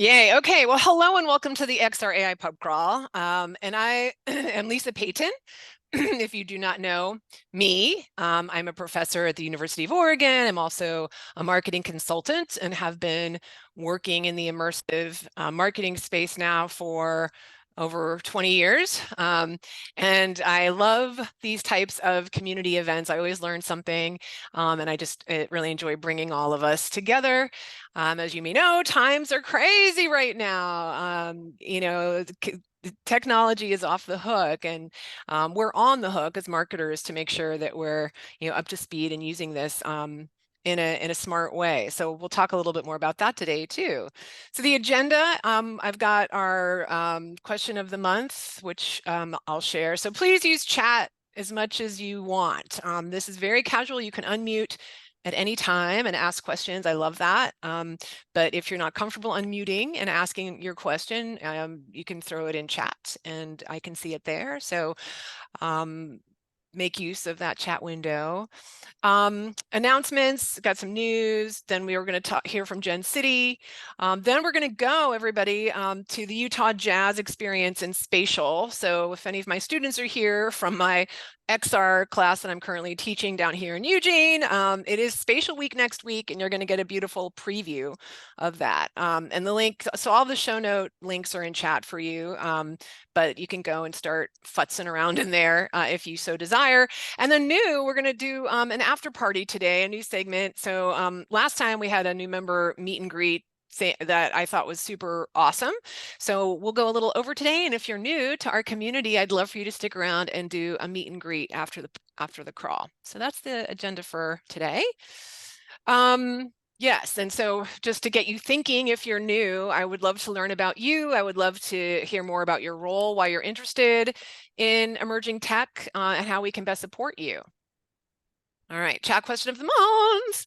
Yay. Okay. Well, hello and welcome to the XR AI Pub Crawl. And I am Lisa Payton. If you do not know me, I'm a professor at the University of Oregon. I'm also a marketing consultant and have been working in the immersive marketing space now for over 20 years. And I love these types of community events. I always learn something, and I really enjoy bringing all of us together. As you may know, times are crazy right now. Technology is off the hook, and we're on the hook as marketers to make sure that we're up to speed and using this in a smart way. So we'll talk a little bit more about that today too. So the agenda, I've got our question of the month, which I'll share. So please use chat as much as you want. This is very casual. You can unmute at any time and ask questions. I love that. But if you're not comfortable unmuting and asking your question, you can throw it in chat and I can see it there. So make use of that chat window. Announcements, got some news. Then we were going to hear from Gen City. Then we're going to go, everybody, to the Utah Jazz Experience in Spatial. So if any of my students are here from my XR class that I'm currently teaching down here in Eugene, it is Spatial Week next week, and you're going to get a beautiful preview of that. And the link, so all the show note links are in chat for you, but you can go and start futzing around in there if you so desire. And then we're going to do an after party today, a new segment. So last time we had a new member meet and greet that I thought was super awesome. So we'll go a little over today. And if you're new to our community, I'd love for you to stick around and do a meet and greet after the crawl. So that's the agenda for today. Yes, and so just to get you thinking, if you're new, I would love to learn about you. I would love to hear more about your role, why you're interested in emerging tech, and how we can best support you. All right, chat question of the month.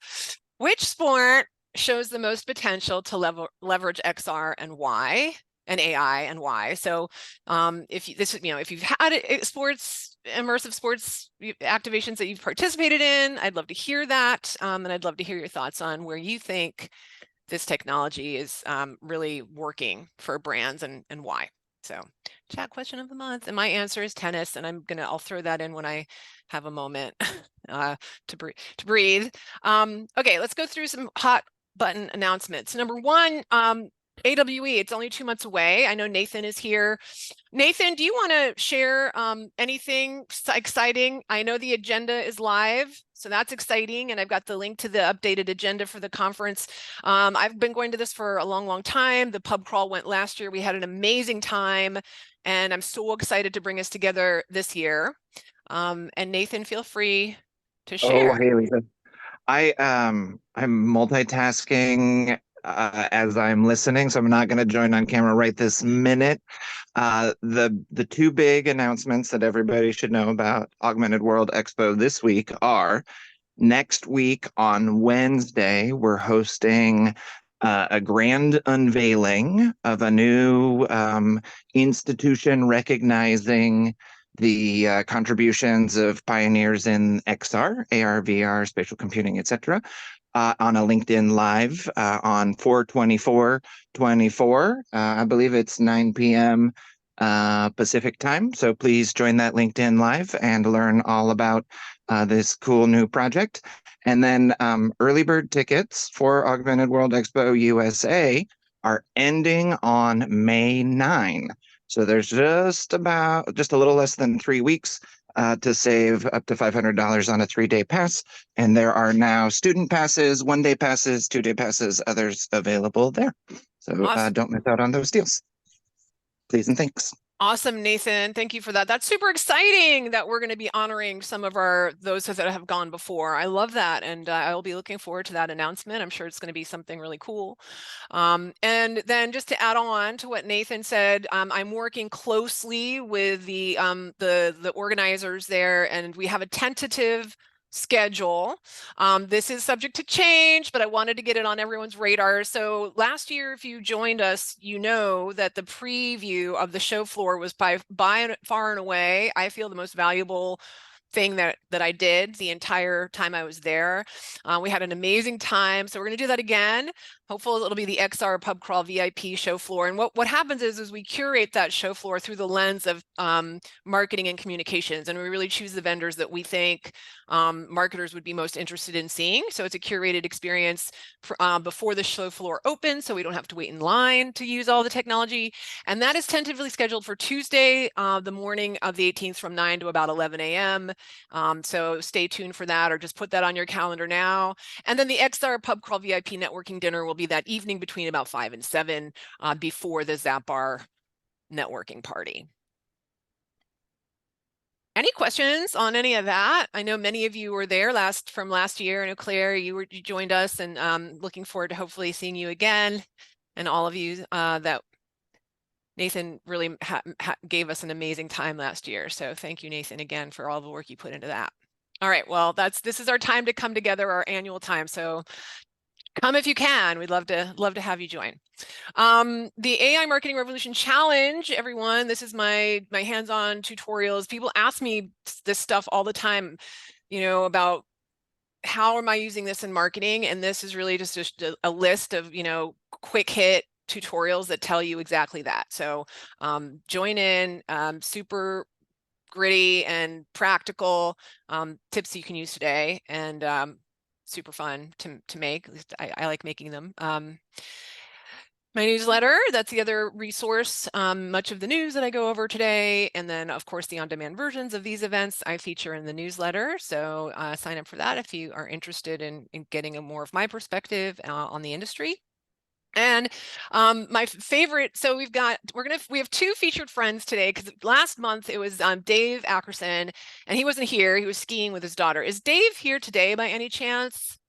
Which sport shows the most potential to leverage XR and why, and AI and why? So if you've had immersive sports activations that you've participated in, I'd love to hear that. And I'd love to hear your thoughts on where you think this technology is really working for brands and why. So chat question of the month, and my answer is tennis, and I'll throw that in when I have a moment to breathe. Okay, let's go through some hot button announcements. Number one, AWE, it's only 2 months away. I know Nathan is here. Nathan, do you want to share anything exciting? I know the agenda is live, so that's exciting. And I've got the link to the updated agenda for the conference. I've been going to this for a long, long time. The pub crawl went last year. We had an amazing time, and I'm so excited to bring us together this year. And Nathan, feel free to Oh, share. hey Lisa. I'm multitasking as I'm listening, so I'm not going to join on camera right this minute. The two big announcements that everybody should know about Augmented World Expo this week are next week on Wednesday, we're hosting a grand unveiling of a new institution recognizing the contributions of pioneers in XR, AR, VR, spatial computing, etc., on a LinkedIn Live on 4/24/24. I believe it's 9 p.m. Pacific time. So please join that LinkedIn Live and learn all about this cool new project. And then early bird tickets for Augmented World Expo USA are ending on May 9. So there's just a little less than 3 weeks to save up to $500 on a 3-day pass. And there are now student passes, 1-day passes, 2-day passes, others available there. So Awesome. don't miss out on those deals. Please and thanks. Awesome, Nathan. Thank you for that. That's super exciting that we're going to be honoring some of those that have gone before. I love that. And I'll be looking forward to that announcement. I'm sure it's going to be something really cool. And then just to add on to what Nathan said, I'm working closely with the organizers there, and we have a tentative schedule. This is subject to change, but I wanted to get it on everyone's radar. So last year, if you joined us, you know that the preview of the show floor was by far and away, I feel, the most valuable thing that I did the entire time I was there. We had an amazing time. So we're going to do that again. Hopefully it'll be the XR Pub Crawl VIP show floor. And what happens is we curate that show floor through the lens of marketing and communications. And we really choose the vendors that we think marketers would be most interested in seeing. So it's a curated experience before the show floor opens, so we don't have to wait in line to use all the technology. And that is tentatively scheduled for Tuesday, the morning of the 18th from 9 to about 11 a.m. So stay tuned for that, or just put that on your calendar now. And then the XR Pub Crawl VIP networking dinner will be that evening between about 5 and 7 before the Zap Bar networking party. Any questions on any of that? I know many of you were there from last year. I know Claire, you joined us, and looking forward to hopefully seeing you again. And all of you that Nathan really gave us an amazing time last year. So thank you, Nathan, again for all the work you put into that. All right, well, this is our time to come together, our annual time. So come if you can. We'd love to have you join. The AI Marketing Revolution Challenge, everyone. This is my hands-on tutorials. People ask me this stuff all the time, about how am I using this in marketing? And this is really just a list of, quick hit tutorials that tell you exactly that. So join in, super gritty and practical tips you can use today, and super fun to make. At least I like making them. My newsletter, that's the other resource, much of the news that I go over today. And then, of course, the on-demand versions of these events I feature in the newsletter. So sign up for that if you are interested in getting more of my perspective on the industry. And my favorite, so we have two featured friends today, because last month it was Dave Ackerson, and he wasn't here. He was skiing with his daughter. Is Dave here today by any chance?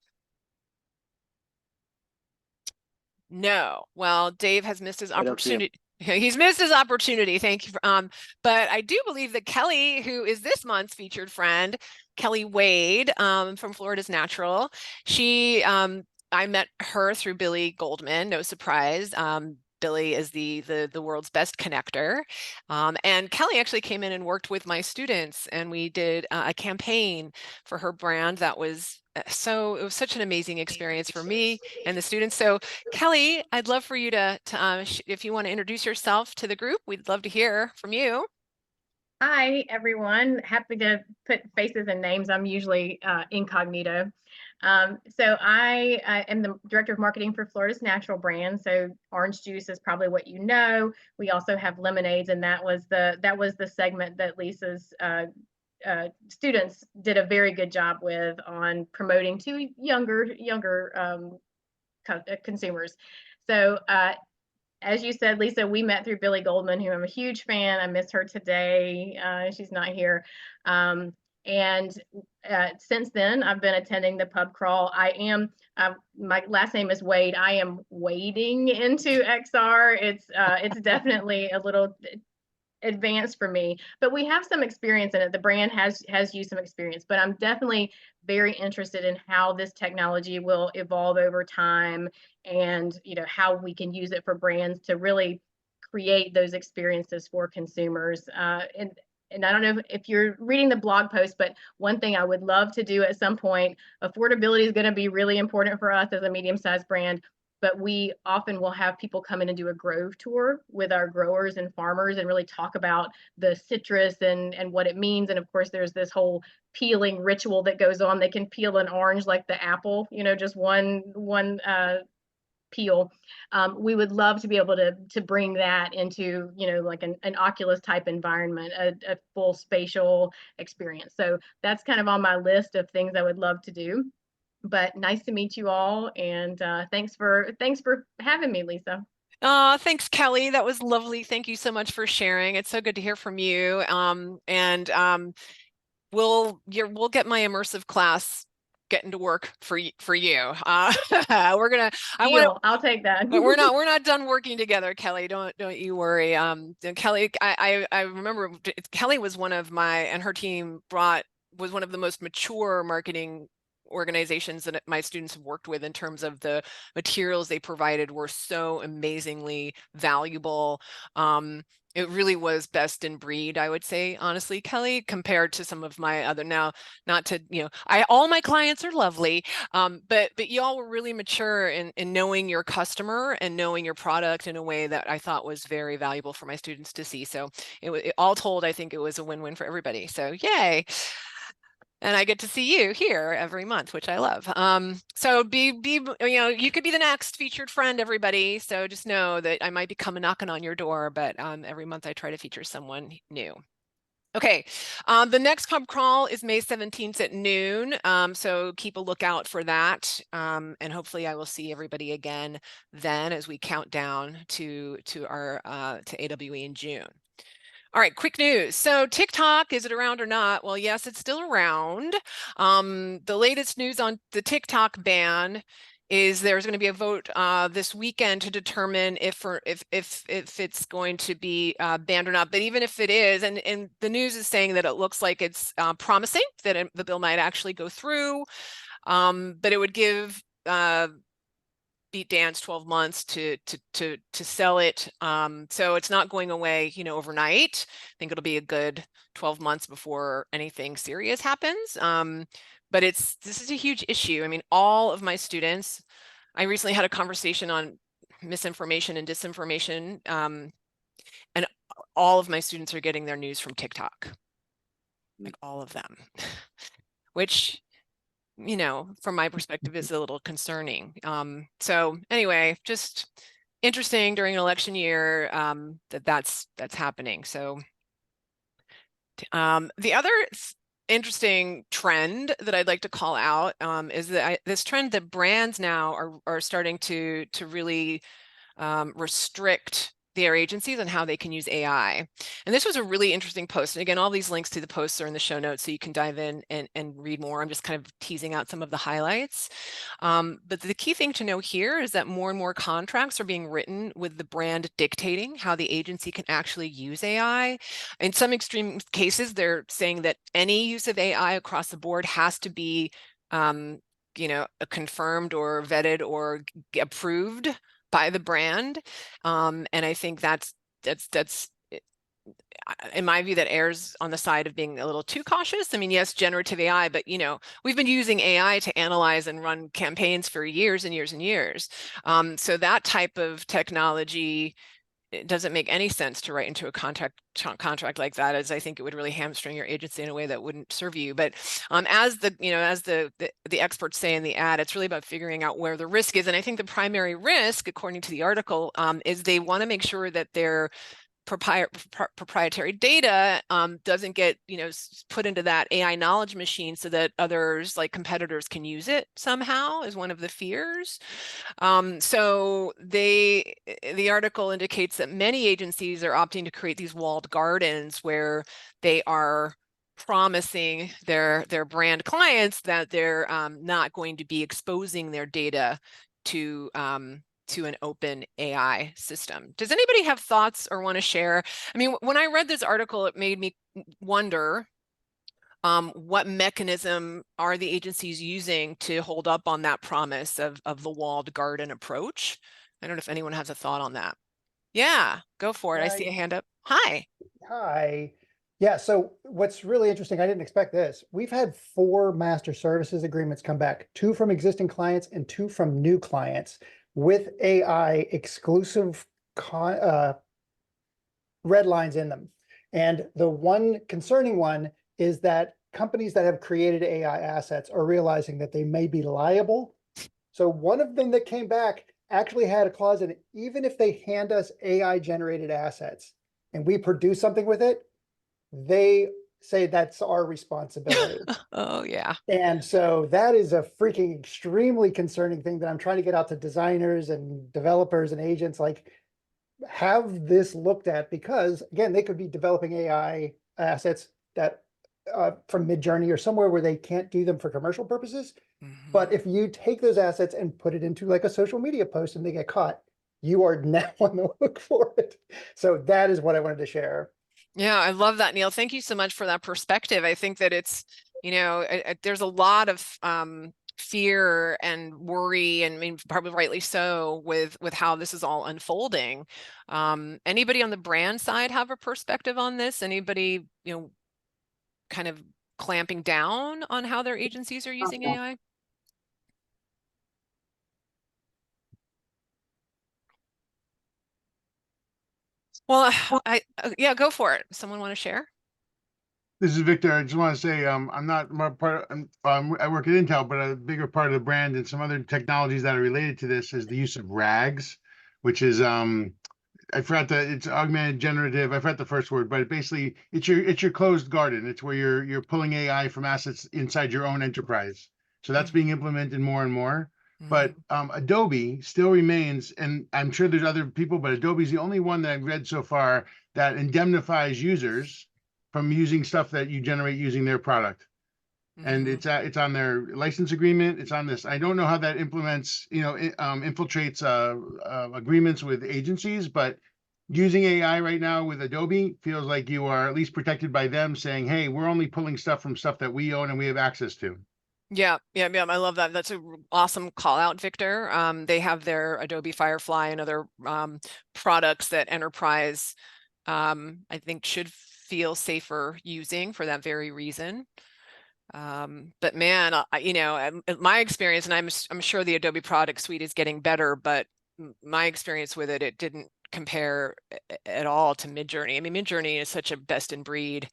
No. Well, Dave has missed his opportunity. He's missed his opportunity. Thank you. But I do believe that Kelly, who is this month's featured friend, Kelly Wade, from Florida's Natural, I met her through Billie Goldman. No surprise. Billie is the world's best connector. And Kelly actually came in and worked with my students, and we did a campaign for her brand that was it was such an amazing experience for me and the students. So Kelly, I'd love for you to if you want to introduce yourself to the group, we'd love to hear from you. Hi, everyone. Happy to put faces and names. I'm usually incognito. So I am the director of marketing for Florida's Natural brand. So orange juice is probably what you know. We also have lemonades, and that was the segment that Lisa's students did a very good job with on promoting to younger consumers. So as you said, Lisa, we met through Billie Goldman, who I'm a huge fan. I miss her today. She's not here. And since then, I've been attending the pub crawl. My last name is Wade. I am wading into XR. It's definitely a little advanced for me, but we have some experience in it. The brand has used some experience, but I'm definitely very interested in how this technology will evolve over time, and how we can use it for brands to really create those experiences for consumers. And I don't know if you're reading the blog post, but one thing I would love to do at some point, affordability is going to be really important for us as a medium-sized brand, but we often will have people come in and do a grove tour with our growers and farmers and really talk about the citrus and what it means. And of course, there's this whole peeling ritual that goes on. They can peel an orange like the apple, just one peel. We would love to be able to bring that into, like an Oculus type environment, a full spatial experience. So that's kind of on my list of things I would love to do. But nice to meet you all, and thanks for having me, Lisa. Thanks, Kelly. That was lovely. Thank you so much for sharing. It's so good to hear from you. We'll get my immersive class getting to work for you. I'll take that. But we're not done working together, Kelly. Don't you worry. Kelly, I remember Kelly was one of my, and her team was one of the most mature marketing organizations that my students have worked with in terms of the materials they provided were so amazingly valuable. It really was best in breed, I would say, honestly, Kelly, compared to some of my other, now, not to, all my clients are lovely, but y'all were really mature in knowing your customer and knowing your product in a way that I thought was very valuable for my students to see. So all told, I think it was a win-win for everybody. So yay. And I get to see you here every month, which I love. So you could be the next featured friend, everybody. So just know that I might be coming knocking on your door, but every month I try to feature someone new. Okay, the next pub crawl is May 17th at noon. So keep a lookout for that. And hopefully I will see everybody again then as we count down to our to AWE in June. All right, quick news. So TikTok, is it around or not? Well, yes, it's still around. The latest news on the TikTok ban is there's going to be a vote this weekend to determine if it's going to be banned or not. But even if it is, and the news is saying that it looks like it's promising that the bill might actually go through, but it would give Beat Dance 12 months to sell it. So it's not going away, overnight. I think it'll be a good 12 months before anything serious happens. But this is a huge issue. I mean, all of my students, I recently had a conversation on misinformation and disinformation, and all of my students are getting their news from TikTok, like all of them, which from my perspective is a little concerning. So anyway, just interesting during an election year that's happening. So the other interesting trend that I'd like to call out is that this trend that brands now are starting to really restrict their agencies and how they can use AI. And this was a really interesting post. And again, all these links to the posts are in the show notes, so you can dive in and read more. I'm just kind of teasing out some of the highlights. But the key thing to know here is that more and more contracts are being written with the brand dictating how the agency can actually use AI. In some extreme cases, they're saying that any use of AI across the board has to be confirmed or vetted or approved by the brand. And I think that's in my view, that errs on the side of being a little too cautious. I mean, yes, generative AI, but we've been using AI to analyze and run campaigns for years and years and years. So that type of technology, it doesn't make any sense to write into a contract like that, as I think it would really hamstring your agency in a way that wouldn't serve you. But as the experts say in the ad, it's really about figuring out where the risk is. And I think the primary risk, according to the article, is they want to make sure that their proprietary data doesn't get put into that AI knowledge machine so that others, like competitors, can use it somehow, is one of the fears. So the article indicates that many agencies are opting to create these walled gardens where they are promising their brand clients that they're not going to be exposing their data to an open AI system. Does anybody have thoughts or want to share? I mean, when I read this article, it made me wonder what mechanism are the agencies using to hold up on that promise of the walled garden approach? I don't know if anyone has a thought on that. Yeah, go for it. I see a hand up. Hi. Hi. Yeah, so what's really interesting, I didn't expect this. We've had 4 master services agreements come back, 2 from existing clients and 2 from new clients with AI exclusive red lines in them. And the one concerning one is that companies that have created AI assets are realizing that they may be liable. So one of them that came back actually had a clause in it, even if they hand us AI generated assets and we produce something with it, they say that's our responsibility. Oh, yeah. And so that is a freaking extremely concerning thing that I'm trying to get out to designers and developers and agents, like, have this looked at, because again, they could be developing AI assets that from Midjourney or somewhere where they can't do them for commercial purposes. Mm-hmm. But if you take those assets and put it into like a social media post and they get caught, you are now on the hook for it. So that is what I wanted to share. Yeah, I love that, Neil. Thank you so much for that perspective. I think that it's There's a lot of fear and worry, and I mean, probably rightly so, with how this is all unfolding. Anybody on the brand side have a perspective on this? Anybody, kind of clamping down on how their agencies are using AI? Well, yeah, go for it. Someone want to share? This is Victor. I just want to say, I'm not part. I work at Intel, but a bigger part of the brand and some other technologies that are related to this is the use of RAGs, which is I forgot it's augmented generative. I forgot the first word, but basically it's your closed garden. It's where you're pulling AI from assets inside your own enterprise. So that's being implemented more and more. But Adobe still remains, and I'm sure there's other people, but Adobe's the only one that I've read so far that indemnifies users from using stuff that you generate using their product. And it's on their license agreement. It's on this. I don't know how that implements, infiltrates agreements with agencies, but using AI right now with Adobe feels like you are at least protected by them saying, hey, we're only pulling stuff from stuff that we own and we have access to. Yeah. I love that. That's an awesome call out, Victor. They have their Adobe Firefly and other products that enterprise, I think, should feel safer using for that very reason. But man, my experience, and I'm sure the Adobe product suite is getting better, but my experience with it didn't compare at all to Midjourney. I mean, Midjourney is such a best in breed,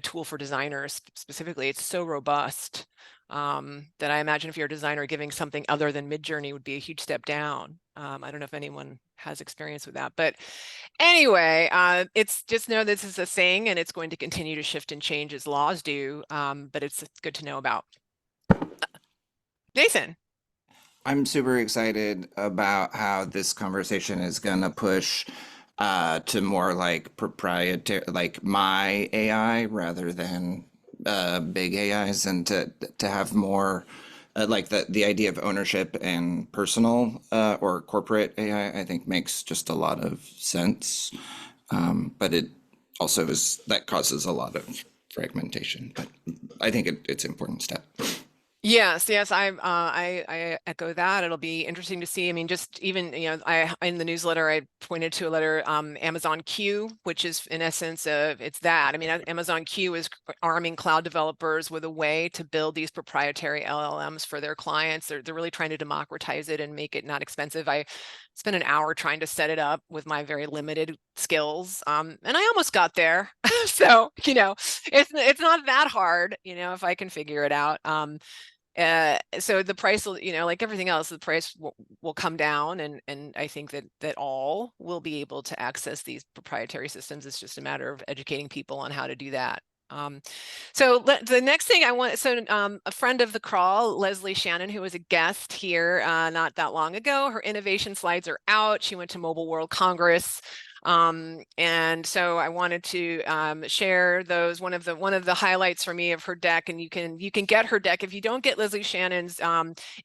tool for designers specifically. It's so robust that I imagine if you're a designer, giving something other than Midjourney would be a huge step down. I don't know if anyone has experience with that, but anyway, it's just know this is a thing, and it's going to continue to shift and change as laws do. But it's good to know about. Nathan. I'm super excited about how this conversation is gonna push to more like proprietary, like my AI rather than big AIs, and to have more like the idea of ownership and personal or corporate AI, I think makes just a lot of sense. But it also that causes a lot of fragmentation. But I think it's an important step. Yes, I echo that. It'll be interesting to see. I mean, just even, I in the newsletter, I pointed to a letter, Amazon Q, which is in essence it's that. I mean, Amazon Q is arming cloud developers with a way to build these proprietary LLMs for their clients. They're really trying to democratize it and make it not expensive. I spent an hour trying to set it up with my very limited skills, and I almost got there. So, it's not that hard, if I can figure it out. So the price will, like everything else, the price will come down, and I think that all will be able to access these proprietary systems. It's just a matter of educating people on how to do that. So the next thing I want, a friend of the crawl, Leslie Shannon, who was a guest here not that long ago, her innovation slides are out. She went to Mobile World Congress. And so I wanted to share those. One of the highlights for me of her deck, and you can get her deck if you don't get Leslie Shannon's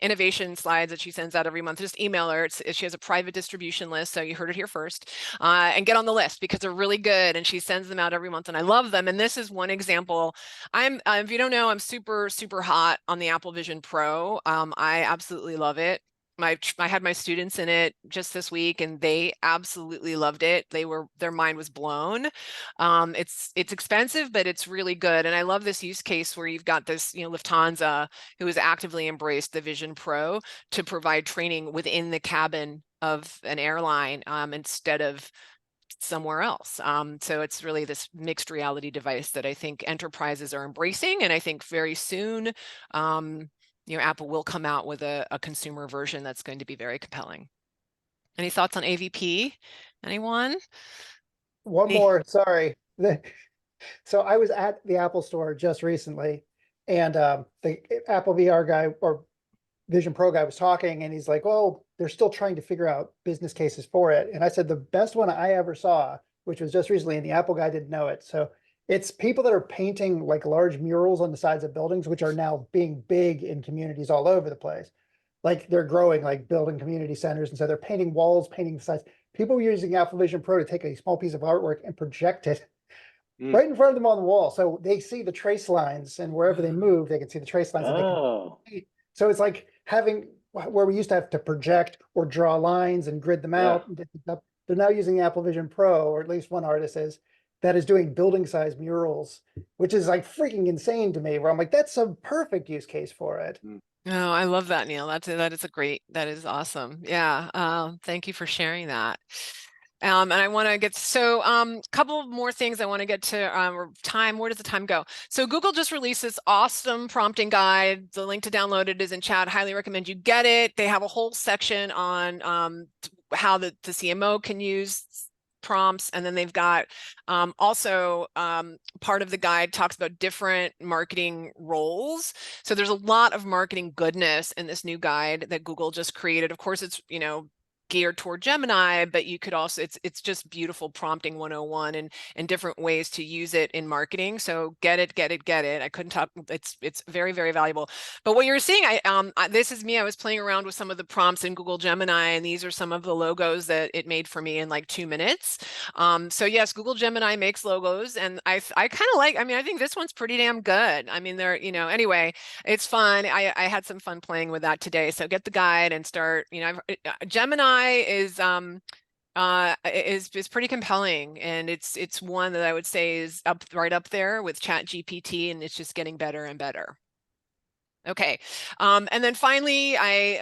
innovation slides that she sends out every month. Just email her. She has a private distribution list, so you heard it here first. And get on the list because they're really good, and she sends them out every month, and I love them. And this is one example. If you don't know, I'm super hot on the Apple Vision Pro. I absolutely love it. I had my students in it just this week, and they absolutely loved it. Their mind was blown. It's expensive, but it's really good. And I love this use case where you've got this, Lufthansa, who has actively embraced the Vision Pro to provide training within the cabin of an airline instead of somewhere else. So it's really this mixed reality device that I think enterprises are embracing, and I think very soon Apple will come out with a consumer version that's going to be very compelling. Any thoughts on AVP? Anyone? One more, sorry. So I was at the Apple store just recently, and the Apple VR guy or Vision Pro guy was talking, and he's like, "Oh, they're still trying to figure out business cases for it." And I said, "The best one I ever saw, which was just recently, and the Apple guy didn't know it. So it's people that are painting like large murals on the sides of buildings, which are now being big in communities all over the place. Like they're growing, like building community centers, and so they're painting walls, painting the sides. People using Apple Vision Pro to take a small piece of artwork and project it right in front of them on the wall. So they see the trace lines, and wherever they move, they can see the trace lines that they can Oh, see. So it's like having where we used to have to project or draw lines and grid them yeah. out. They're now using the Apple Vision Pro, or at least one artist that is doing building size murals, which is like freaking insane to me, where I'm like, that's a perfect use case for it. Oh, I love that, Neil. That is awesome. Yeah. Thank you for sharing that. And I want to get, so couple more things I want to get to, or time, where does the time go? So Google just released this awesome prompting guide. The link to download it is in chat. Highly recommend you get it. They have a whole section on how the CMO can use prompts, and then they've got also part of the guide talks about different marketing roles. So there's a lot of marketing goodness in this new guide that Google just created. Of course, it's geared toward Gemini, but you could also, it's just beautiful prompting 101 and different ways to use it in marketing. So get it. I couldn't talk, it's very, very valuable. But what you're seeing, this is me, I was playing around with some of the prompts in Google Gemini, and these are some of the logos that it made for me in like 2 minutes. So yes, Google Gemini makes logos, and I kind of like, I think this one's pretty damn good. I mean, they're, anyway, it's fun. I had some fun playing with that today. So get the guide and start, Gemini is pretty compelling, and it's one that I would say is right up there with Chat GPT, and it's just getting better and better. Okay, and then finally,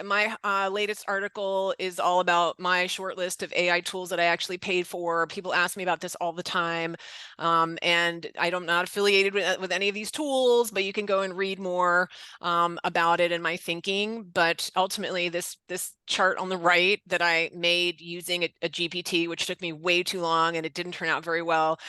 my latest article is all about my short list of AI tools that I actually paid for. People ask me about this all the time, and I'm not affiliated with any of these tools, but you can go and read more about it and my thinking. But ultimately, this chart on the right that I made using a GPT, which took me way too long, and it didn't turn out very well.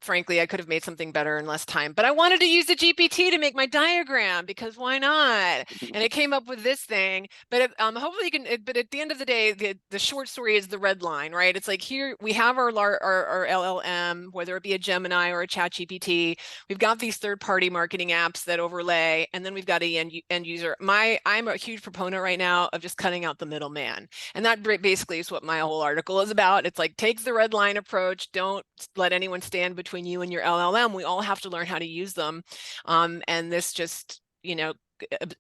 Frankly, I could have made something better in less time, but I wanted to use the GPT to make my diagram, because why not? And it came up with this thing, but hopefully you can, but at the end of the day, the short story is the red line, right? It's like, here we have our LLM, whether it be a Gemini or a Chat GPT. We've got these third-party marketing apps that overlay, and then we've got a end user. I'm a huge proponent right now of just cutting out the middleman. And that basically is what my whole article is about. It's like, takes the red line approach. Don't let anyone stand between you and your LLM. We all have to learn how to use them. And this just,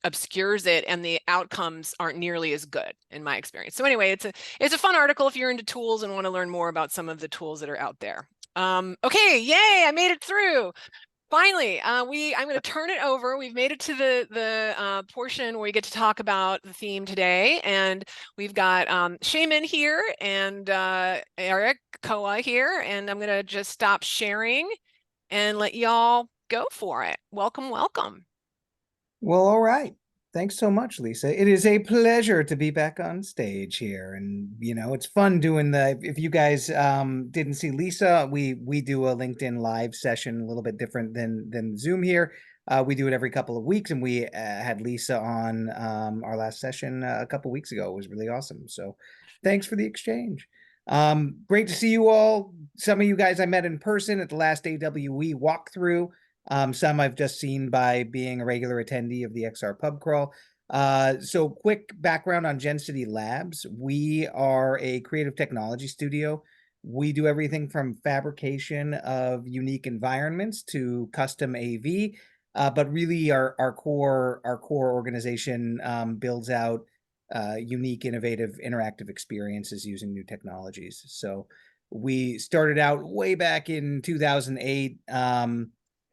obscures it, and the outcomes aren't nearly as good in my experience. So anyway, it's a fun article if you're into tools and want to learn more about some of the tools that are out there. Okay, yay, I made it through. Finally, I'm going to turn it over. We've made it to the portion where we get to talk about the theme today, and we've got Shaman here and Eric Koa here, and I'm going to just stop sharing and let y'all go for it. Welcome, welcome. Well, all right. Thanks so much, Lisa. It is a pleasure to be back on stage here. And, it's fun doing if you guys didn't see Lisa, we do a LinkedIn live session, a little bit different than Zoom here. We do it every couple of weeks, and we had Lisa on our last session a couple of weeks ago. It was really awesome. So thanks for the exchange. Great to see you all. Some of you guys I met in person at the last AWE walkthrough. Some I've just seen by being a regular attendee of the XR pub crawl. So quick background on GenCity Labs. We are a creative technology studio. We do everything from fabrication of unique environments to custom AV. But really our core organization builds out unique, innovative, interactive experiences using new technologies. So we started out way back in 2008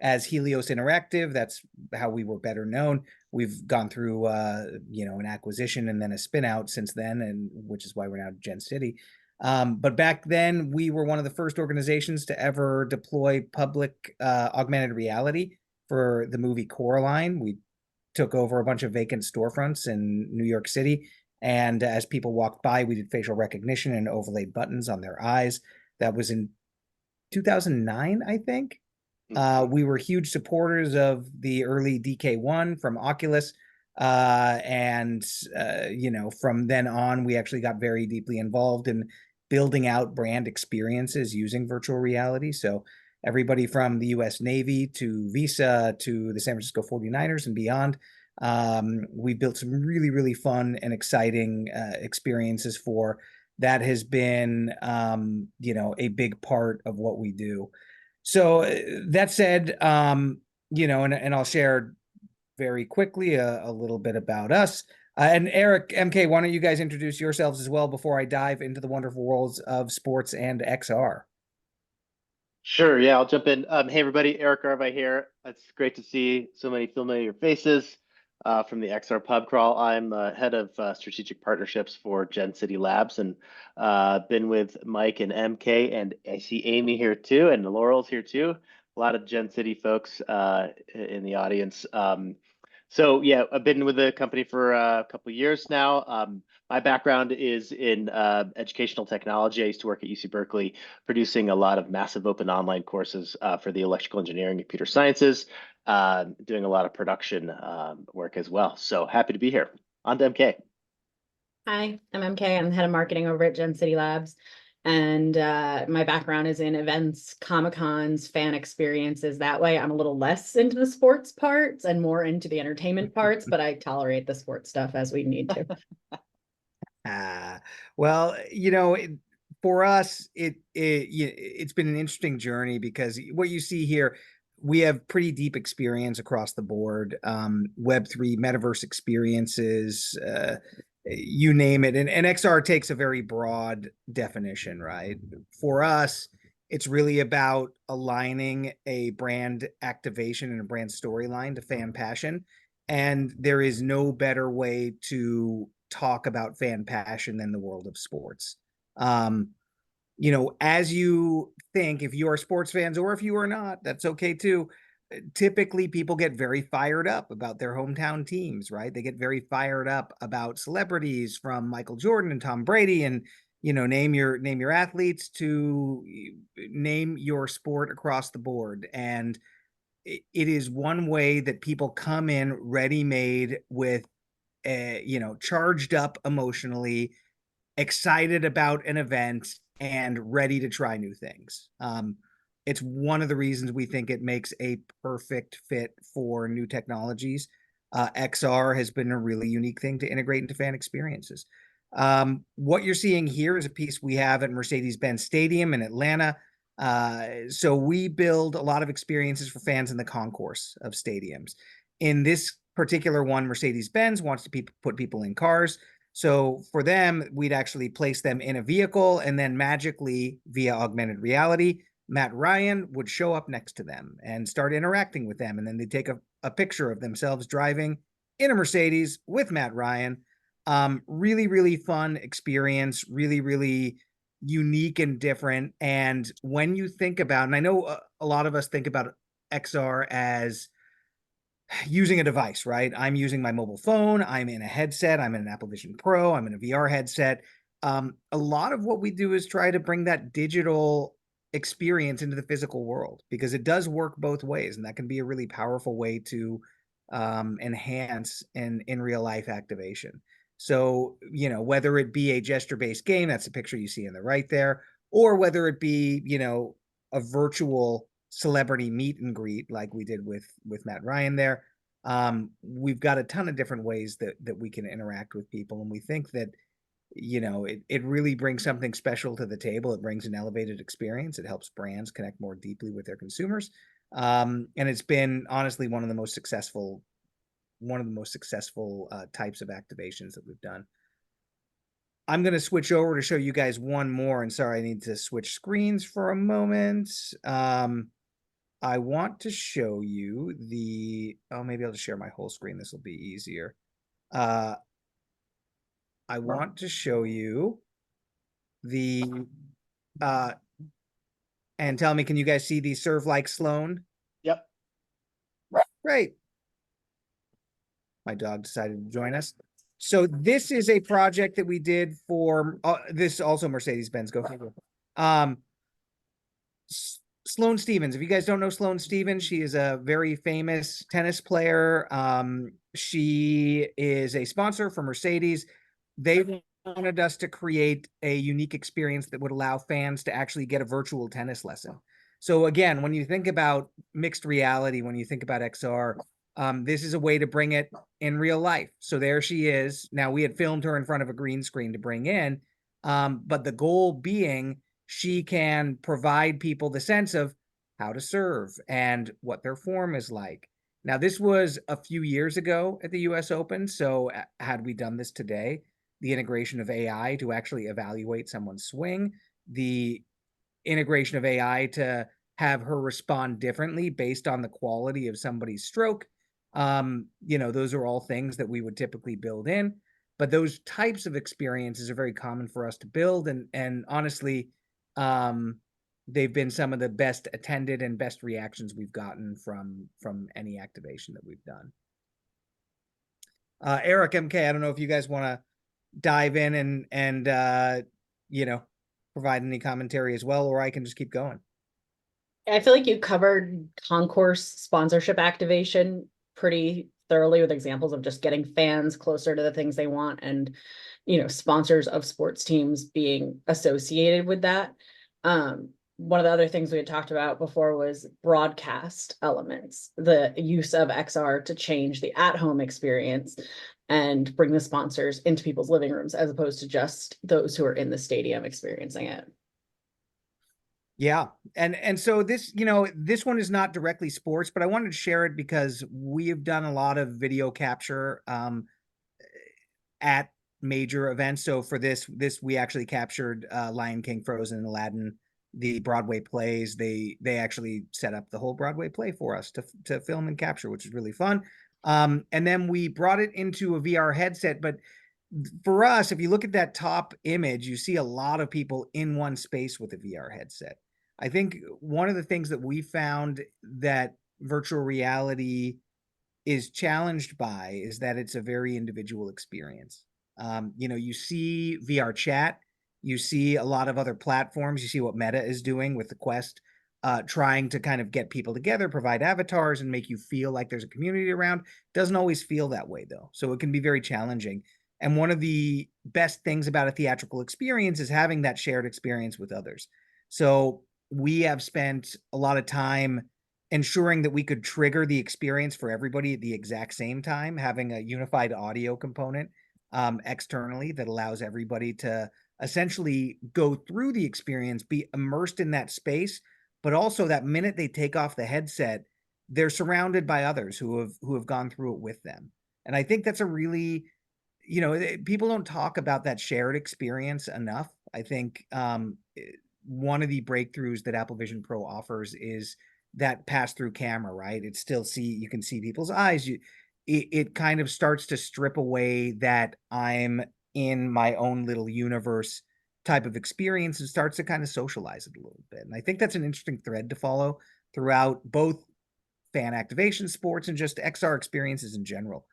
as Helios Interactive. That's how we were better known. We've gone through, an acquisition and then a spin out since then, and which is why we're now GenCity. But back then, we were one of the first organizations to ever deploy public augmented reality for the movie Coraline. We took over a bunch of vacant storefronts in New York City, and as people walked by, we did facial recognition and overlaid buttons on their eyes. That was in 2009, I think. We were huge supporters of the early DK1 from Oculus. And from then on, we actually got very deeply involved in building out brand experiences using virtual reality. So everybody from the US Navy to Visa to the San Francisco 49ers and beyond, we built some really, really fun and exciting experiences for. That has been, a big part of what we do. So that said, and I'll share very quickly a little bit about us. And Eric, MK, why don't you guys introduce yourselves as well before I dive into the wonderful worlds of sports and XR? Sure, yeah, I'll jump in. Hey everybody, Eric Garvey here. It's great to see so many familiar faces from the XR Pub Crawl. I'm head of strategic partnerships for Gen City Labs, and been with Mike and MK, and I see Amy here too, and Laurel's here too. A lot of Gen City folks in the audience. So yeah, I've been with the company for a couple of years now. My background is in educational technology. I used to work at UC Berkeley, producing a lot of massive open online courses for the electrical engineering and computer sciences, doing a lot of production work as well. So happy to be here. On to MK. Hi, I'm MK. I'm the head of marketing over at Gen City Labs. And my background is in events, Comic-Cons, fan experiences. That way, I'm a little less into the sports parts and more into the entertainment parts, but I tolerate the sports stuff as we need to. Well, for us, it's been an interesting journey because what you see here, we have pretty deep experience across the board, Web3, metaverse experiences, you name it. And XR takes a very broad definition, right? For us, it's really about aligning a brand activation and a brand storyline to fan passion. And there is no better way to talk about fan passion than the world of sports. As you think, if you are sports fans or if you are not, that's okay too. Typically, people get very fired up about their hometown teams, right? They get very fired up about celebrities from Michael Jordan and Tom Brady, and name your athletes to name your sport across the board. And it is one way that people come in ready-made with, charged up emotionally, excited about an event, and ready to try new things. It's one of the reasons we think it makes a perfect fit for new technologies. XR has been a really unique thing to integrate into fan experiences. What you're seeing here is a piece we have at Mercedes-Benz Stadium in Atlanta. So we build a lot of experiences for fans in the concourse of stadiums. In this particular one, Mercedes-Benz wants to put people in cars. So for them, we'd actually place them in a vehicle, and then magically, via augmented reality, Matt Ryan would show up next to them and start interacting with them. And then they'd take a picture of themselves driving in a Mercedes with Matt Ryan. Really, really fun experience, really, really unique and different. And when you think about, and I know a lot of us think about XR as using a device, right? I'm using my mobile phone, I'm in a headset, I'm in an Apple Vision Pro, I'm in a VR headset. A lot of what we do is try to bring that digital experience into the physical world, because it does work both ways, and that can be a really powerful way to enhance in real life activation. So, whether it be a gesture-based game, that's the picture you see in the right there, or whether it be, a virtual celebrity meet and greet like we did with Matt Ryan there. We've got a ton of different ways that we can interact with people, and we think that it really brings something special to the table. It brings an elevated experience. It helps brands connect more deeply with their consumers, and it's been honestly one of the most successful types of activations that we've done. I'm going to switch over to show you guys one more, and sorry, I need to switch screens for a moment. I want to show you maybe I'll just share my whole screen. This will be easier. I want to show you and tell me, can you guys see the Serve Like Sloan? Yep. Great. My dog decided to join us. So this is a project that we did for this also Mercedes-Benz. Go figure. Sloane Stephens. If you guys don't know Sloane Stephens, she is a very famous tennis player. She is a sponsor for Mercedes. They wanted us to create a unique experience that would allow fans to actually get a virtual tennis lesson. So again, when you think about mixed reality, when you think about XR, this is a way to bring it in real life. So there she is. Now, we had filmed her in front of a green screen to bring in, but the goal being she can provide people the sense of, how to serve, and what their form is like. Now, this was a few years ago at the US Open, so had we done this today, the integration of AI to actually evaluate someone's swing, the integration of AI to have her respond differently based on the quality of somebody's stroke, those are all things that we would typically build in. But those types of experiences are very common for us to build, and honestly, they've been some of the best attended and best reactions we've gotten from any activation that we've done. Eric, MK, I don't know if you guys want to dive in and provide any commentary as well, or I can just keep going. I feel like you covered concourse sponsorship activation pretty thoroughly with examples of just getting fans closer to the things they want and, sponsors of sports teams being associated with that. One of the other things we had talked about before was broadcast elements, the use of XR to change the at-home experience and bring the sponsors into people's living rooms as opposed to just those who are in the stadium experiencing it. Yeah. And so this, this one is not directly sports, but I wanted to share it because we have done a lot of video capture at major events. So for this we actually captured Lion King, Frozen, and Aladdin, the Broadway plays. They actually set up the whole Broadway play for us to film and capture, which is really fun. And then we brought it into a VR headset, but for us, if you look at that top image, you see a lot of people in one space with a VR headset. I think one of the things that we found that virtual reality is challenged by is that it's a very individual experience. You see VR chat, you see a lot of other platforms, you see what Meta is doing with the Quest, trying to kind of get people together, provide avatars, and make you feel like there's a community around. Doesn't always feel that way, though. So it can be very challenging. And one of the best things about a theatrical experience is having that shared experience with others. So we have spent a lot of time ensuring that we could trigger the experience for everybody at the exact same time, having a unified audio component externally that allows everybody to essentially go through the experience, be immersed in that space, but also that minute they take off the headset, they're surrounded by others who have gone through it with them. And I think that's a really, people don't talk about that shared experience enough. I think one of the breakthroughs that Apple Vision Pro offers is that pass-through camera, right? You can see people's eyes. It kind of starts to strip away that I'm in my own little universe type of experience and starts to kind of socialize it a little bit. And I think that's an interesting thread to follow throughout both fan activation sports and just XR experiences in general.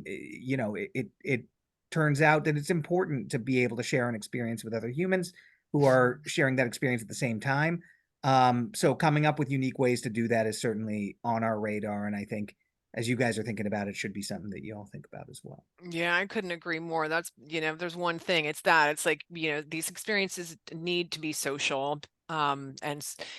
It turns out that it's important to be able to share an experience with other humans who are sharing that experience at the same time. So coming up with unique ways to do that is certainly on our radar. And I think as you guys are thinking about it, should be something that you all think about as well. Yeah, I couldn't agree more. That's, there's one thing, it's like, these experiences need to be social. And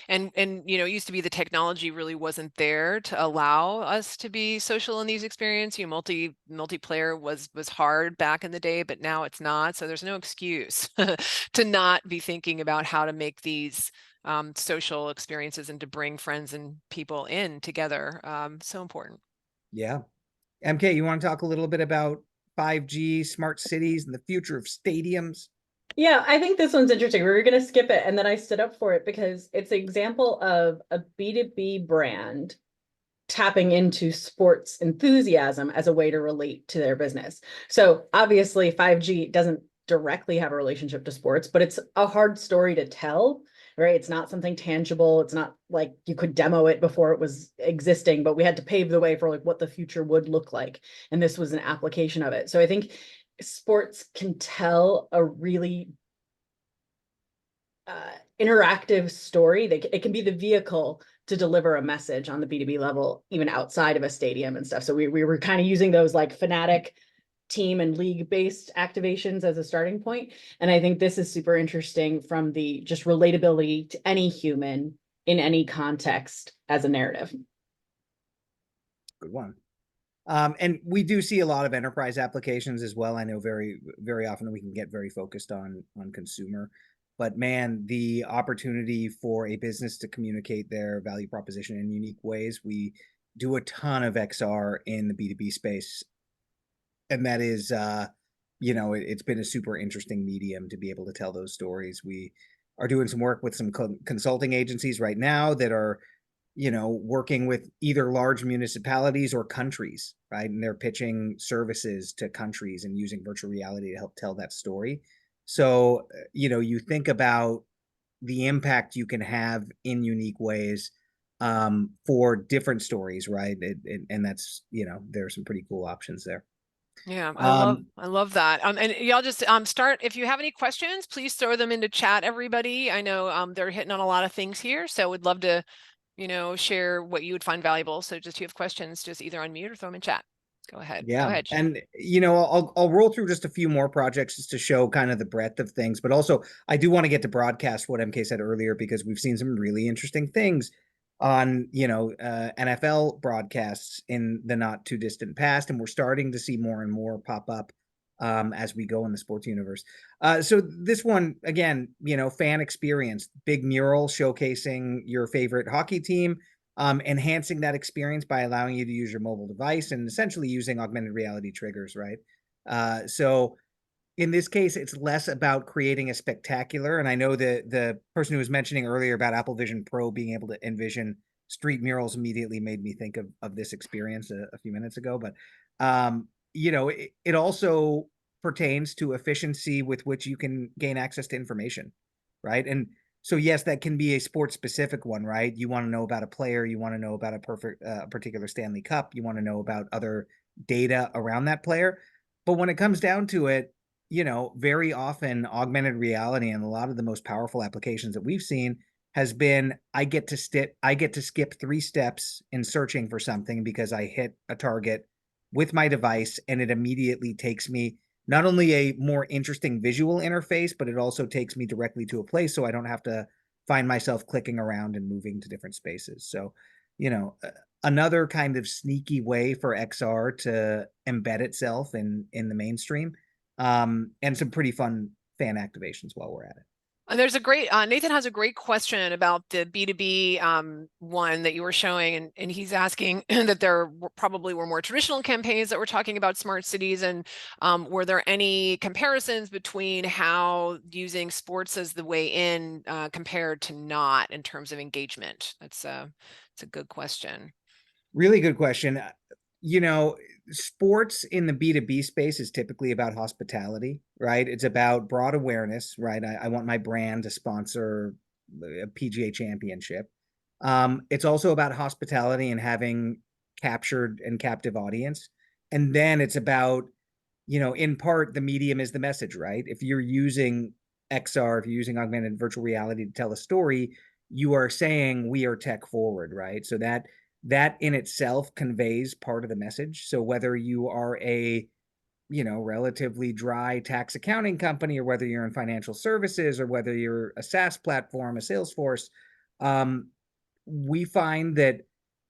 it used to be the technology really wasn't there to allow us to be social in these experiences. Multiplayer was hard back in the day, but now it's not. So there's no excuse to not be thinking about how to make these social experiences and to bring friends and people in together. So important. Yeah. MK, you want to talk a little bit about 5G, smart cities, and the future of stadiums? Yeah, I think this one's interesting. We were going to skip it, and then I stood up for it because it's an example of a B2B brand tapping into sports enthusiasm as a way to relate to their business. So obviously 5G doesn't directly have a relationship to sports, but it's a hard story to tell, right? It's not something tangible. It's not like you could demo it before it was existing, but we had to pave the way for like what the future would look like. And this was an application of it. So I think sports can tell a really interactive story. It can be the vehicle to deliver a message on the B2B level, even outside of a stadium and stuff. So we were kind of using those like fanatic team and league based activations as a starting point. And I think this is super interesting from the just relatability to any human in any context as a narrative. Good one. And we do see a lot of enterprise applications as well. I know very, very often we can get very focused on consumer. but man, the opportunity for a business to communicate their value proposition in unique ways. We do a ton of XR in the B2B space, and that is it's been a super interesting medium to be able to tell those stories. We are doing some work with some consulting agencies right now that are working with either large municipalities or countries, right? And they're pitching services to countries and using virtual reality to help tell that story. So you think about the impact you can have in unique ways for different stories, right? And that's there are some pretty cool options there. Yeah, I love that. And y'all just start, if you have any questions, please throw them into chat, everybody. I know they're hitting on a lot of things here, so would love to share what you would find valuable. So just if you have questions, just either unmute or throw them in chat. Go ahead. Yeah. Go ahead. And I'll roll through just a few more projects just to show kind of the breadth of things, but also I do want to get to broadcast what MK said earlier, because we've seen some really interesting things on NFL broadcasts in the not too distant past, and we're starting to see more and more pop up as we go in the sports universe. So this one, again, fan experience, big mural showcasing your favorite hockey team, enhancing that experience by allowing you to use your mobile device and essentially using augmented reality triggers, right? So in this case, it's less about creating a spectacular. And I know the person who was mentioning earlier about Apple Vision Pro being able to envision street murals immediately made me think of this experience a few minutes ago. But, it also pertains to efficiency with which you can gain access to information, right? And so, yes, that can be a sports specific one, right? You want to know about a player, you want to know about a particular Stanley Cup, you want to know about other data around that player. But when it comes down to it, very often augmented reality and a lot of the most powerful applications that we've seen has been I get to skip 3 steps in searching for something because I hit a target with my device, and it immediately takes me not only a more interesting visual interface, but it also takes me directly to a place, so I don't have to find myself clicking around and moving to different spaces. So, another kind of sneaky way for XR to embed itself in the mainstream, and some pretty fun fan activations while we're at it. And there's a great, Nathan has a great question about the B2B one that you were showing, and he's asking that there probably were more traditional campaigns that were talking about smart cities, and were there any comparisons between how using sports as the way in compared to not in terms of engagement? It's a good question. Really good question. Sports in the B2B space is typically about hospitality, right? It's about broad awareness, right? I want my brand to sponsor a PGA championship. It's also about hospitality and having captured and captive audience. And then it's about, in part, the medium is the message, right? If you're using XR, if you're using augmented virtual reality to tell a story, you are saying we are tech forward, right? So that in itself conveys part of the message. So whether you are a relatively dry tax accounting company, or whether you're in financial services, or whether you're a SaaS platform, a Salesforce, we find that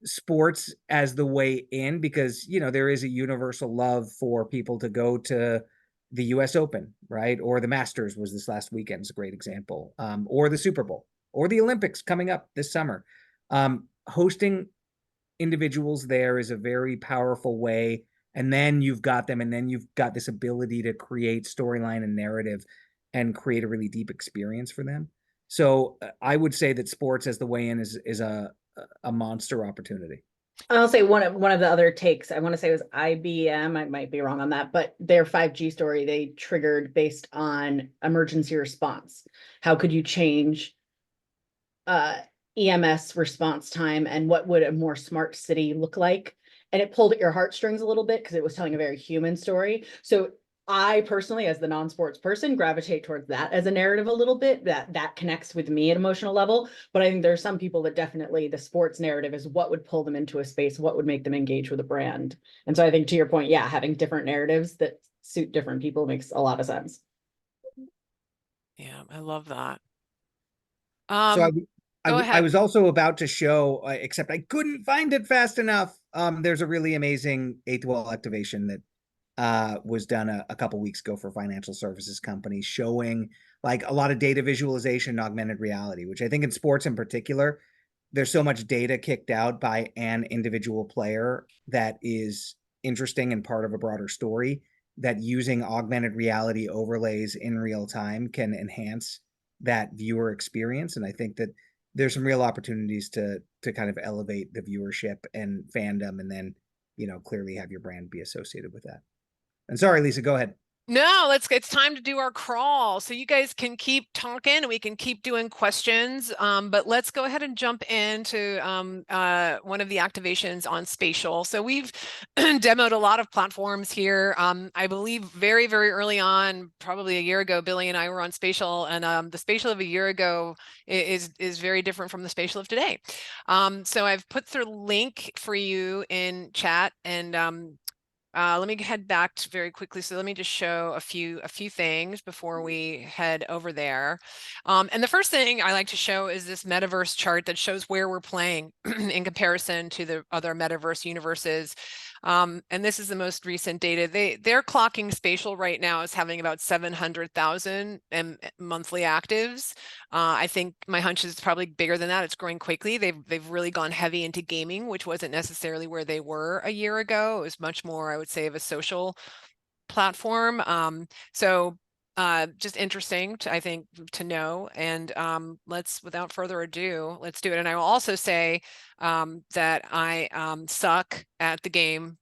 sports as the way in, because there is a universal love for people to go to the US Open, right? Or the Masters was this last weekend, is a great example, or the Super Bowl, or the Olympics coming up this summer. Hosting individuals there is a very powerful way, and then you've got them, and then you've got this ability to create storyline and narrative and create a really deep experience for them. So I would say that sports as the way in is a monster opportunity. I'll say one of the other takes, I want to say, was IBM. I might be wrong on that, but their 5G story they triggered based on emergency response. How could you change EMS response time, and what would a more smart city look like? And it pulled at your heartstrings a little bit because it was telling a very human story. So I personally, as the non-sports person, gravitate towards that as a narrative a little bit, that connects with me at emotional level. But I think there are some people that definitely the sports narrative is what would pull them into a space, what would make them engage with a brand. And so I think, to your point, yeah, having different narratives that suit different people makes a lot of sense. Yeah, I love that. So Go ahead. I was also about to show, except I couldn't find it fast enough. There's a really amazing A2L activation that was done a couple weeks ago for a financial services company, showing like a lot of data visualization and augmented reality, which I think in sports in particular, there's so much data kicked out by an individual player that is interesting and part of a broader story, that using augmented reality overlays in real time can enhance that viewer experience. And I think that there's some real opportunities to kind of elevate the viewership and fandom, and then, you know, clearly have your brand be associated with that. And sorry, Lisa, go ahead. No, it's time to do our crawl. So you guys can keep talking and we can keep doing questions. But let's go ahead and jump into one of the activations on spatial. So we've demoed a lot of platforms here. I believe very, very early on, probably a year ago, Billy and I were on spatial, and the spatial of a year ago is very different from the spatial of today. So I've put the link for you in chat, and let me head back very quickly. So let me just show a few things before we head over there. And the first thing I like to show is this metaverse chart that shows where we're playing in comparison to the other metaverse universes. And this is the most recent data. They're clocking spatial right now as having about 700,000 monthly actives. I think my hunch is probably bigger than that. It's growing quickly. They've really gone heavy into gaming, which wasn't necessarily where they were a year ago. It was much more, I would say, of a social platform. So just interesting to, I think, to know. And let's, without further ado, let's do it. And I will also say that I suck at the game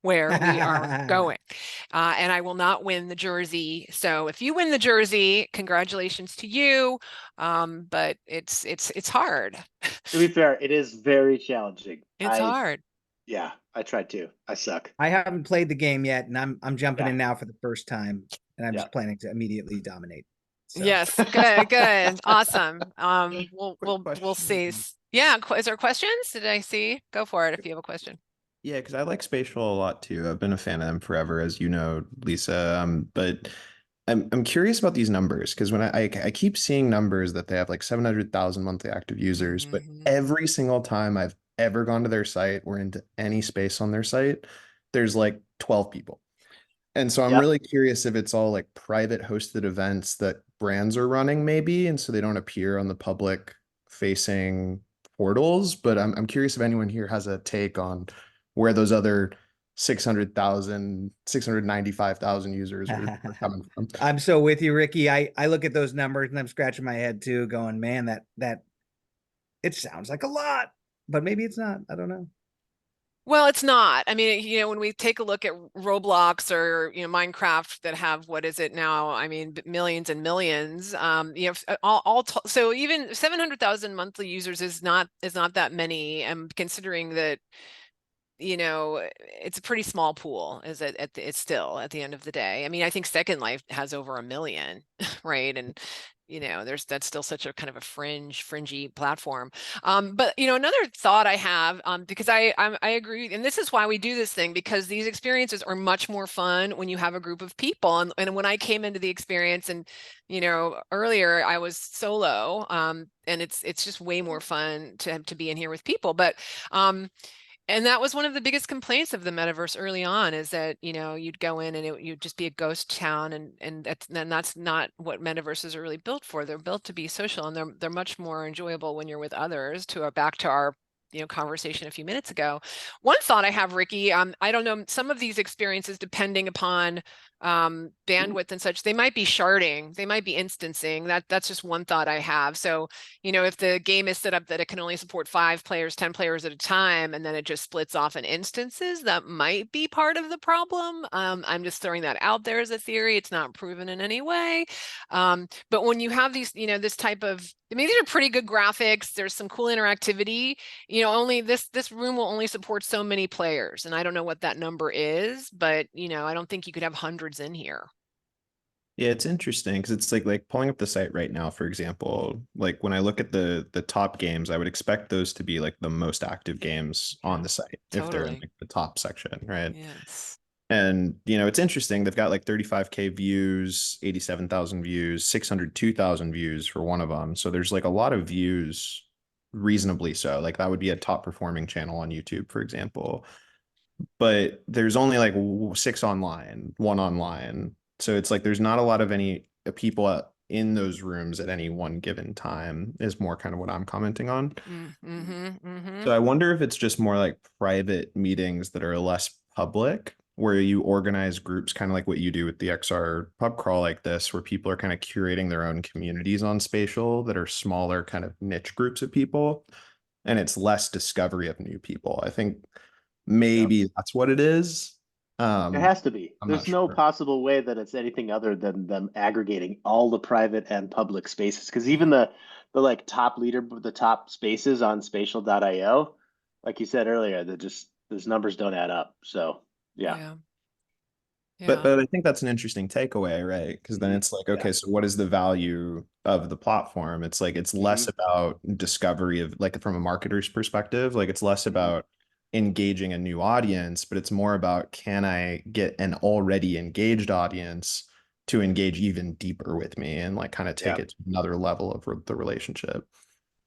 where we are going, and I will not win the jersey. So if you win the jersey, congratulations to you. But it's hard. To be fair, it is very challenging. It's hard. Yeah, I tried to. I suck. I haven't played the game yet, and I'm jumping Yeah. in now for the first time, and I'm Yeah. just planning to immediately dominate. So. Yes, good, awesome. We'll see. question. Yeah, is there questions? Did I see? Go for it if you have a question. Yeah, because I like spatial a lot too. I've been a fan of them forever, as you know, Lisa. But I'm curious about these numbers, because when I keep seeing numbers that they have like 700,000 monthly active users, but every single time I've ever gone to their site or into any space on their site, there's like 12 people. And so I'm Yep. really curious if it's all like private hosted events that brands are running, maybe, and so they don't appear on the public facing portals. But I'm curious if anyone here has a take on where those other 600,000, 695,000 users are coming from. I'm so with you, Ricky. I look at those numbers and I'm scratching my head too, going, man, that it sounds like a lot, but maybe it's not. I don't know. Well, it's not. I mean, you know, when we take a look at Roblox or, you know, Minecraft that have, what is it now? I mean, millions and millions. You know, so even 700,000 monthly users is not that many. And considering that, you know, it's a pretty small pool, is it? It's still at the end of the day. I mean, I think Second Life has over 1 million, right? And you know, that's still such a kind of a fringy platform. But you know, another thought I have, because I agree, and this is why we do this thing, because these experiences are much more fun when you have a group of people. And when I came into the experience, and you know, earlier I was solo, and it's just way more fun to be in here with people. But and that was one of the biggest complaints of the metaverse early on, is that, you know, you'd go in and you'd just be a ghost town, and that's not what metaverses are really built for. They're built to be social, and they're much more enjoyable when you're with others. Back to our, you know, conversation a few minutes ago. One thought I have, Ricky, I don't know, some of these experiences, depending upon bandwidth and such, they might be sharding, they might be instancing. That's just one thought I have. So, you know, if the game is set up that it can only support 5 players, 10 players at a time, and then it just splits off in instances, that might be part of the problem. I'm just throwing that out there as a theory. It's not proven in any way. But when you have these, you know, this type of, I mean, these are pretty good graphics. There's some cool interactivity. You know, only this room will only support so many players, and I don't know what that number is, but you know, I don't think you could have hundreds in here. Yeah, it's interesting because it's like pulling up the site right now, for example, like when I look at the top games, I would expect those to be like the most active games on the site if they're in Totally. like the top section, right? Yes. And you know, it's interesting. They've got like 35K views, 87,000 views, 602,000 views for one of them. So there's like a lot of views, reasonably so. Like that would be a top performing channel on YouTube, for example. But there's only like 6 online, 1 online. So it's like there's not a lot of any people in those rooms at any one given time is more kind of what I'm commenting on. So I wonder if it's just more like private meetings that are less public, where you organize groups kind of like what you do with the XR pub crawl like this, where people are kind of curating their own communities on spatial that are smaller kind of niche groups of people. And it's less discovery of new people. I think maybe that's what it is. It has to be. I'm not There's no sure. possible way that it's anything other than them aggregating all the private and public spaces. Because even the like top leader, the top spaces on spatial.io, like you said earlier, that just those numbers don't add up. So yeah. But I think that's an interesting takeaway, right? Because then it's like, okay, so what is the value of the platform? It's like it's less about discovery of like from a marketer's perspective, like it's less about engaging a new audience, but it's more about can I get an already engaged audience to engage even deeper with me and like kind of take it to another level of the relationship.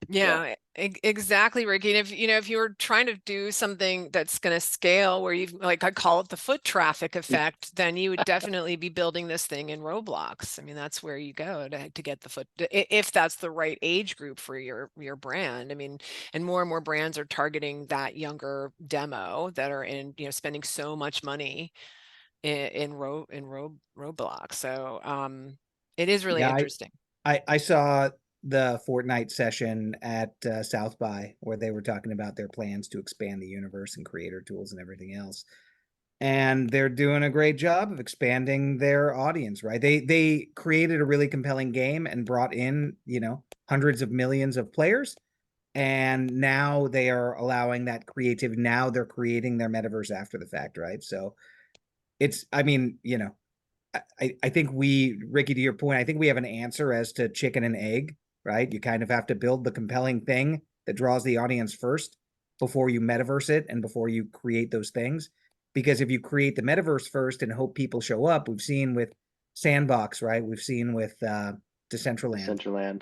Yeah, exactly, Ricky. And if if you were trying to do something that's going to scale where you like I call it the foot traffic effect, then you would definitely be building this thing in Roblox. I mean, that's where you go to get the foot if that's the right age group for your brand. I mean, and more brands are targeting that younger demo that are in, spending so much money in Roblox. So it is really interesting. I saw the Fortnite session at South by where they were talking about their plans to expand the universe and creator tools and everything else. And they're doing a great job of expanding their audience, right? They created a really compelling game and brought in, hundreds of millions of players. And now they are allowing that creativity. Now they're creating their metaverse after the fact, right? So I mean, I think Ricky, to your point, I think we have an answer as to chicken and egg, right? You kind of have to build the compelling thing that draws the audience first before you metaverse it and before you create those things. Because if you create the metaverse first and hope people show up, we've seen with Sandbox, right? We've seen with Decentraland.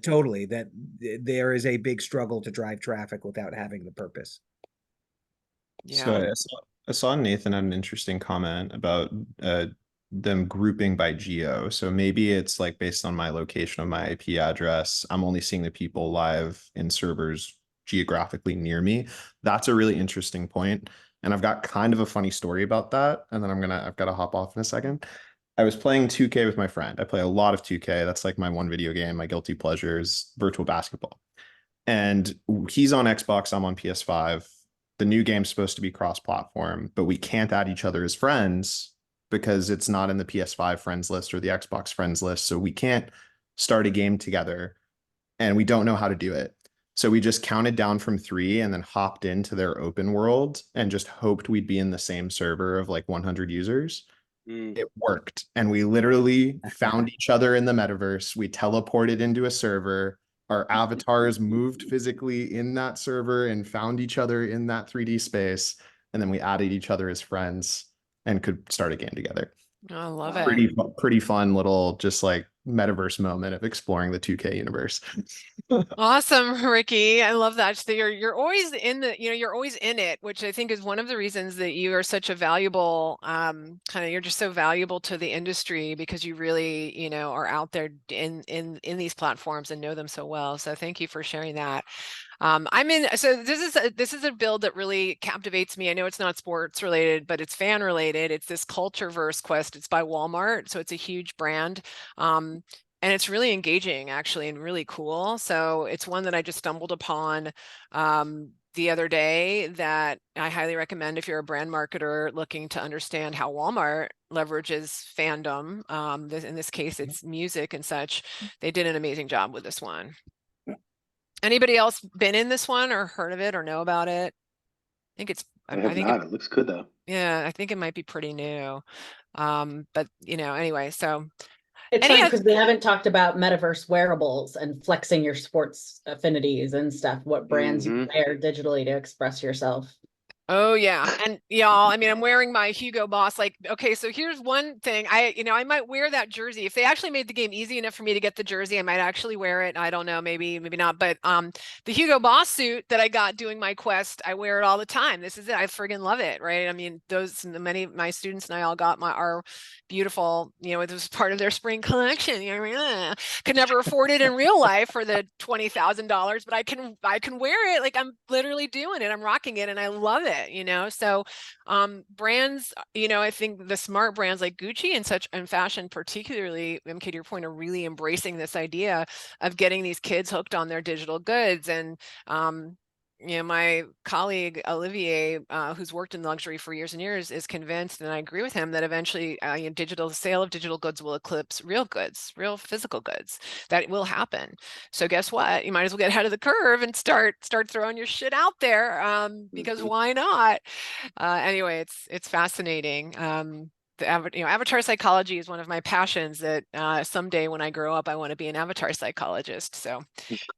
Totally, that there is a big struggle to drive traffic without having the purpose. So I saw Nathan had an interesting comment about them grouping by geo. So maybe it's like based on my location of my IP address, I'm only seeing the people live in servers geographically near me. That's a really interesting point. And I've got kind of a funny story about that. And then I've got to hop off in a second. I was playing 2K with my friend. I play a lot of 2K. That's like my one video game, my guilty pleasure is virtual basketball. And he's on Xbox, I'm on PS5. The new game's supposed to be cross-platform, but we can't add each other as friends because it's not in the PS5 friends list or the Xbox friends list. So we can't start a game together and we don't know how to do it. So we just counted down from 3 and then hopped into their open world and just hoped we'd be in the same server of like 100 users. It worked. And we literally found each other in the metaverse. We teleported into a server. Our avatars moved physically in that server and found each other in that 3D space. And then we added each other as friends and could start a game together. I love it. Pretty fun little just like metaverse moment of exploring the 2K universe. Awesome, Ricky. I love that. So you're always in you're always in it, which I think is one of the reasons that you are such a valuable you're just so valuable to the industry because you really, are out there in these platforms and know them so well. So thank you for sharing that. So this is a build that really captivates me. I know it's not sports related, but it's fan related. It's this Cultureverse quest. It's by Walmart, so it's a huge brand. And it's really engaging actually and really cool. So it's one that I just stumbled upon the other day that I highly recommend if you're a brand marketer looking to understand how Walmart leverages fandom. In this case, it's music and such. They did an amazing job with this one. Anybody else been in this one or heard of it or know about it? I think it looks good though. Yeah, I think it might be pretty new. But anyway, so it's fun because we haven't talked about metaverse wearables and flexing your sports affinities and stuff, what brands you wear digitally to express yourself. Oh yeah. And y'all, I mean, I'm wearing my Hugo Boss. Like, okay, so here's one thing. I might wear that jersey. If they actually made the game easy enough for me to get the jersey, I might actually wear it. I don't know, maybe not. But the Hugo Boss suit that I got doing my quest, I wear it all the time. This is it. I friggin' love it, right? I mean, many of my students and I all got our beautiful, it was part of their spring collection. Could never afford it in real life for the $20,000, but I can wear it like I'm literally doing it. I'm rocking it and I love it. So brands, I think the smart brands like Gucci and fashion particularly, MK, to your point, are really embracing this idea of getting these kids hooked on their digital goods. And my colleague Olivier, who's worked in luxury for years and years, is convinced, and I agree with him, that eventually sale of digital goods will eclipse real goods, real physical goods. That will happen. So guess what? You might as well get ahead of the curve and start throwing your shit out there, because why not? Anyway, it's fascinating. Avatar psychology is one of my passions that someday when I grow up, I want to be an avatar psychologist. So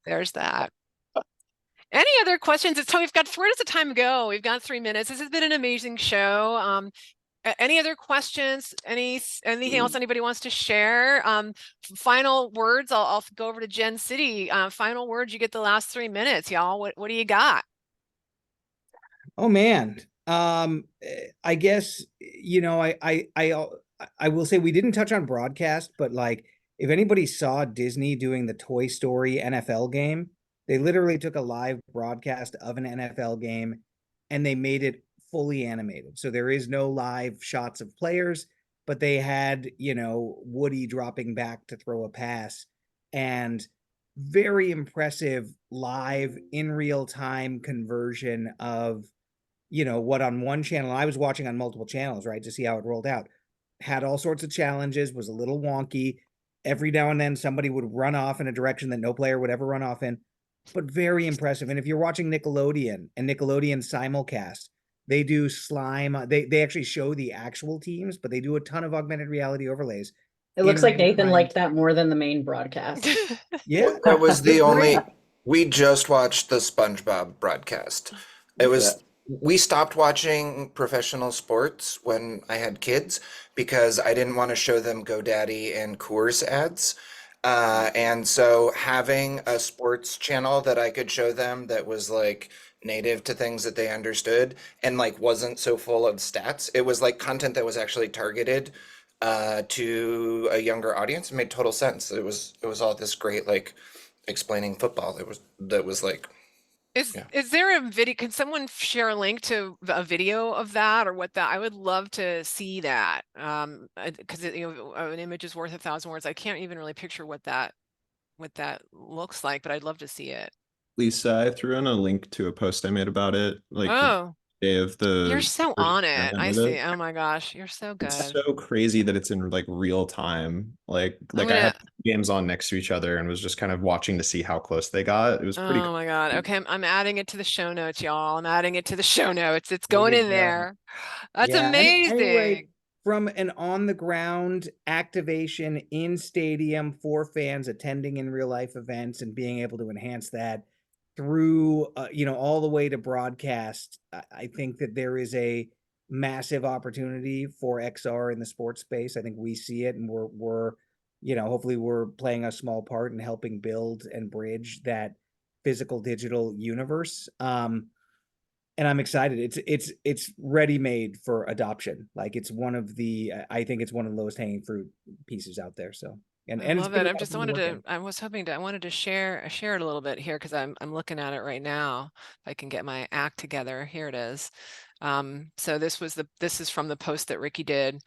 there's that. Any other questions? We've got, where does the time go? We've got 3 minutes. This has been an amazing show. Any other questions? Anything else anybody wants to share? Final words. I'll go over to Jen City. Final words. You get the last 3 minutes, y'all. What do you got? Oh man. I guess, I will say we didn't touch on broadcast, but like if anybody saw Disney doing the Toy Story NFL game, they literally took a live broadcast of an NFL game and they made it fully animated. So there is no live shots of players, but they had, Woody dropping back to throw a pass, and very impressive live in real time conversion of what on one channel, I was watching on multiple channels, right, to see how it rolled out, had all sorts of challenges, was a little wonky. Every now and then somebody would run off in a direction that no player would ever run off in, but very impressive. And if you're watching Nickelodeon and Nickelodeon simulcast, they do slime. They actually show the actual teams, but they do a ton of augmented reality overlays. It looks like Nathan liked that more than the main broadcast. Yeah, That was the it's only. great. We just watched the SpongeBob broadcast. It was. We stopped watching professional sports when I had kids because I didn't want to show them GoDaddy and Coors ads. And so having a sports channel that I could show them that was like native to things that they understood and like wasn't so full of stats. It was like content that was actually targeted to a younger audience. It made total sense. It was all this great like explaining football. That was like yeah. Is there a video? Can someone share a link to a video of that or what that? I would love to see that. Because an image is worth 1,000 words. I can't even really picture what that looks like, but I'd love to see it. Lisa, I threw in a link to a post I made about it, like the Oh, day of the you're so first on it. experiment I of see. it. Oh my gosh, you're so It's good. so crazy that it's in like real time. Like I'm I gonna. had games on next to each other and was just kind of watching to see how close they got. It was pretty Oh my God. cool. Okay, I'm adding it to the show notes, y'all. I'm adding it to the show notes. It's There going you in go. there. That's Yeah. Anyway, amazing. from an on the ground activation in stadium for fans attending in real life events and being able to enhance that through, all the way to broadcast, I think that there is a massive opportunity for XR in the sports space. I think we see it, and we're hopefully we're playing a small part in helping build and bridge that physical digital universe. And I'm excited. It's ready made for adoption. Like it's one of the I think it's one of the lowest hanging fruit pieces out there. So and I it's love been it. a I'm lot of just fun to work in. I wanted to share it a little bit here because I'm looking at it right now. If I can get my act together. Here it is. So this is from the post that Ricky did,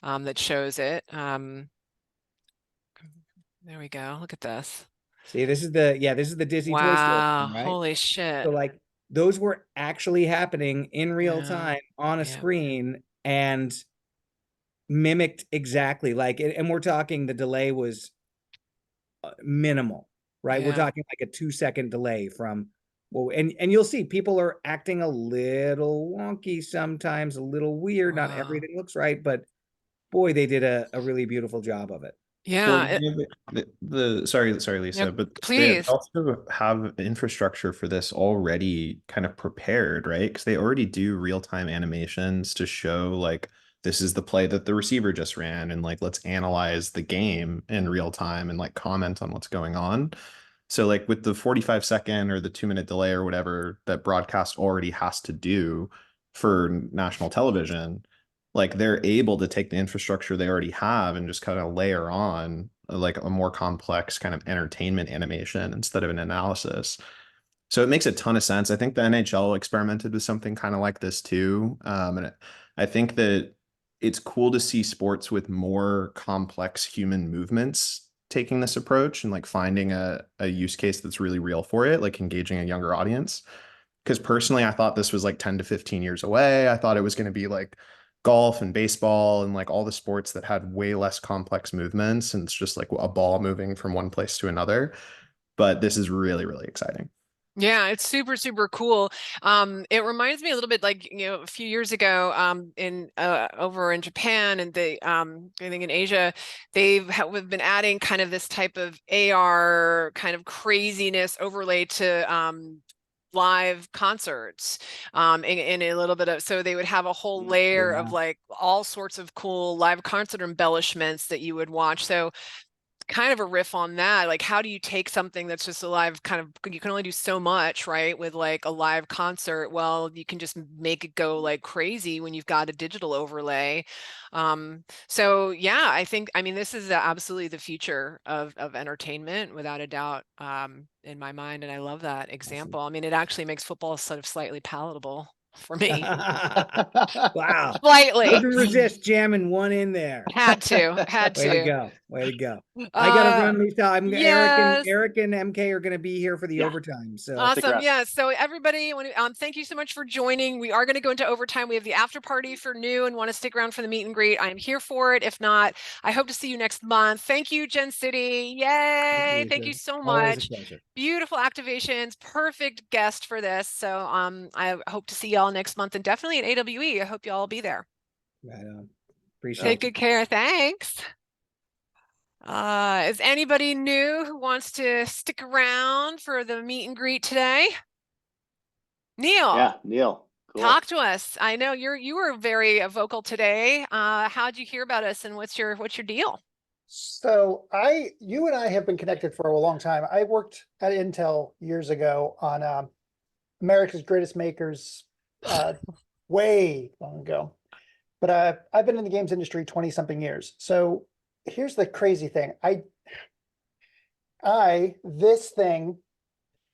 that shows it. There we go. Look at this. See, this is the Disney Toy Story, Wow, right? holy shit. So like those were actually happening in real Yeah, time on a yeah. screen and mimicked exactly like and we're talking the delay was minimal, right? We're Yeah. talking like a 2-second delay from well, and you'll see people are acting a little wonky sometimes, a little weird. Not Wow. everything looks right, but boy, they did a really beautiful job of it. Yeah, Well, you know, sorry, Lisa, but they please. also have infrastructure for this already kind of prepared, right? Because they already do real-time animations to show like this is the play that the receiver just ran, and like let's analyze the game in real time and like comment on what's going on. So like with the 45-second or the 2-minute delay or whatever that broadcast already has to do for national television, like they're able to take the infrastructure they already have and just kind of layer on like a more complex kind of entertainment animation instead of an analysis. So it makes a ton of sense. I think the NHL experimented with something kind of like this too. I think that it's cool to see sports with more complex human movements taking this approach and like finding a use case that's really real for it, like engaging a younger audience. Because personally, I thought this was like 10 to 15 years away. I thought it was going to be like golf and baseball and like all the sports that had way less complex movements. And it's just like a ball moving from one place to another. But this is really, really exciting. Yeah, it's super, super cool. It reminds me a little bit like, a few years ago, in over in Japan and I think in Asia, have been adding kind of this type of AR kind of craziness overlay to live concerts, in a little bit of, so they would have a whole layer of like all sorts of cool live concert embellishments that you would watch. So kind of a riff on that, like how do you take something that's just a live kind of, you can only do so much, right, with like a live concert. Well, you can just make it go like crazy when you've got a digital overlay. So yeah, I mean this is absolutely the future of entertainment without a doubt, in my mind, and I love that example. I mean, it actually makes football sort of slightly palatable for me. Wow. Slightly. Couldn't resist jamming one in there. Had to Way to go. Way to go. I gotta Uh, run, Lisa. yes. Eric and MK are gonna be here for the Yeah. overtime. So Awesome. around. Yeah. So everybody, thank you so much for joining. We are going to go into overtime. We have the after party for new and want to stick around for the meet and greet. I'm here for it. If not, I hope to see you next month. Thank you, Gen City. Yay. Thank you so always a much. pleasure. Beautiful activations. Perfect guest for this. So I hope to see y'all next month and definitely at AWE. I hope y'all will be there. Right on. Appreciate Take it. good care. Thanks. Is anybody new who wants to stick around for the meet and greet today? Neil. Yeah, Neil. Cool. Talk to us. I know you were very vocal today. How'd you hear about us and what's your deal? So you and I have been connected for a long time. I worked at Intel years ago on America's Greatest Makers, way long ago. But I've been in the games industry 20 something years. So here's the crazy thing. This thing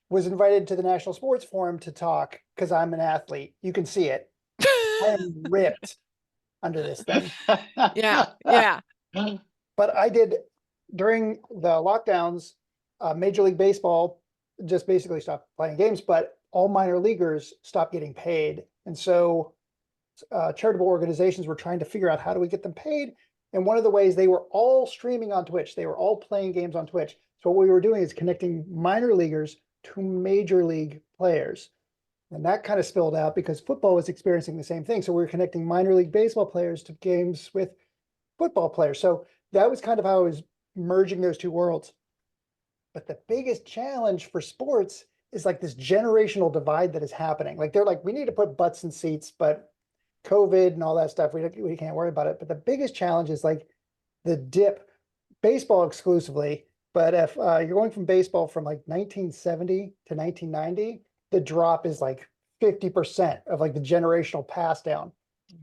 was invited to the National Sports Forum to talk because I'm an athlete. You can see it. I am ripped under this thing. Yeah, yeah. But I did during the lockdowns, Major League Baseball just basically stopped playing games, but all minor leaguers stopped getting paid. And so charitable organizations were trying to figure out how do we get them paid. And one of the ways, they were all streaming on Twitch. They were all playing games on Twitch. So what we were doing is connecting minor leaguers to major league players. And that kind of spilled out because football was experiencing the same thing. So we were connecting minor league baseball players to games with football players. So that was kind of how I was merging those two worlds. But the biggest challenge for sports is like this generational divide that is happening. Like they're like, we need to put butts in seats, but COVID and all that stuff, we can't worry about it. But the biggest challenge is like the dip, baseball exclusively. But if you're going from baseball from like 1970 to 1990, the drop is like 50% of like the generational pass down.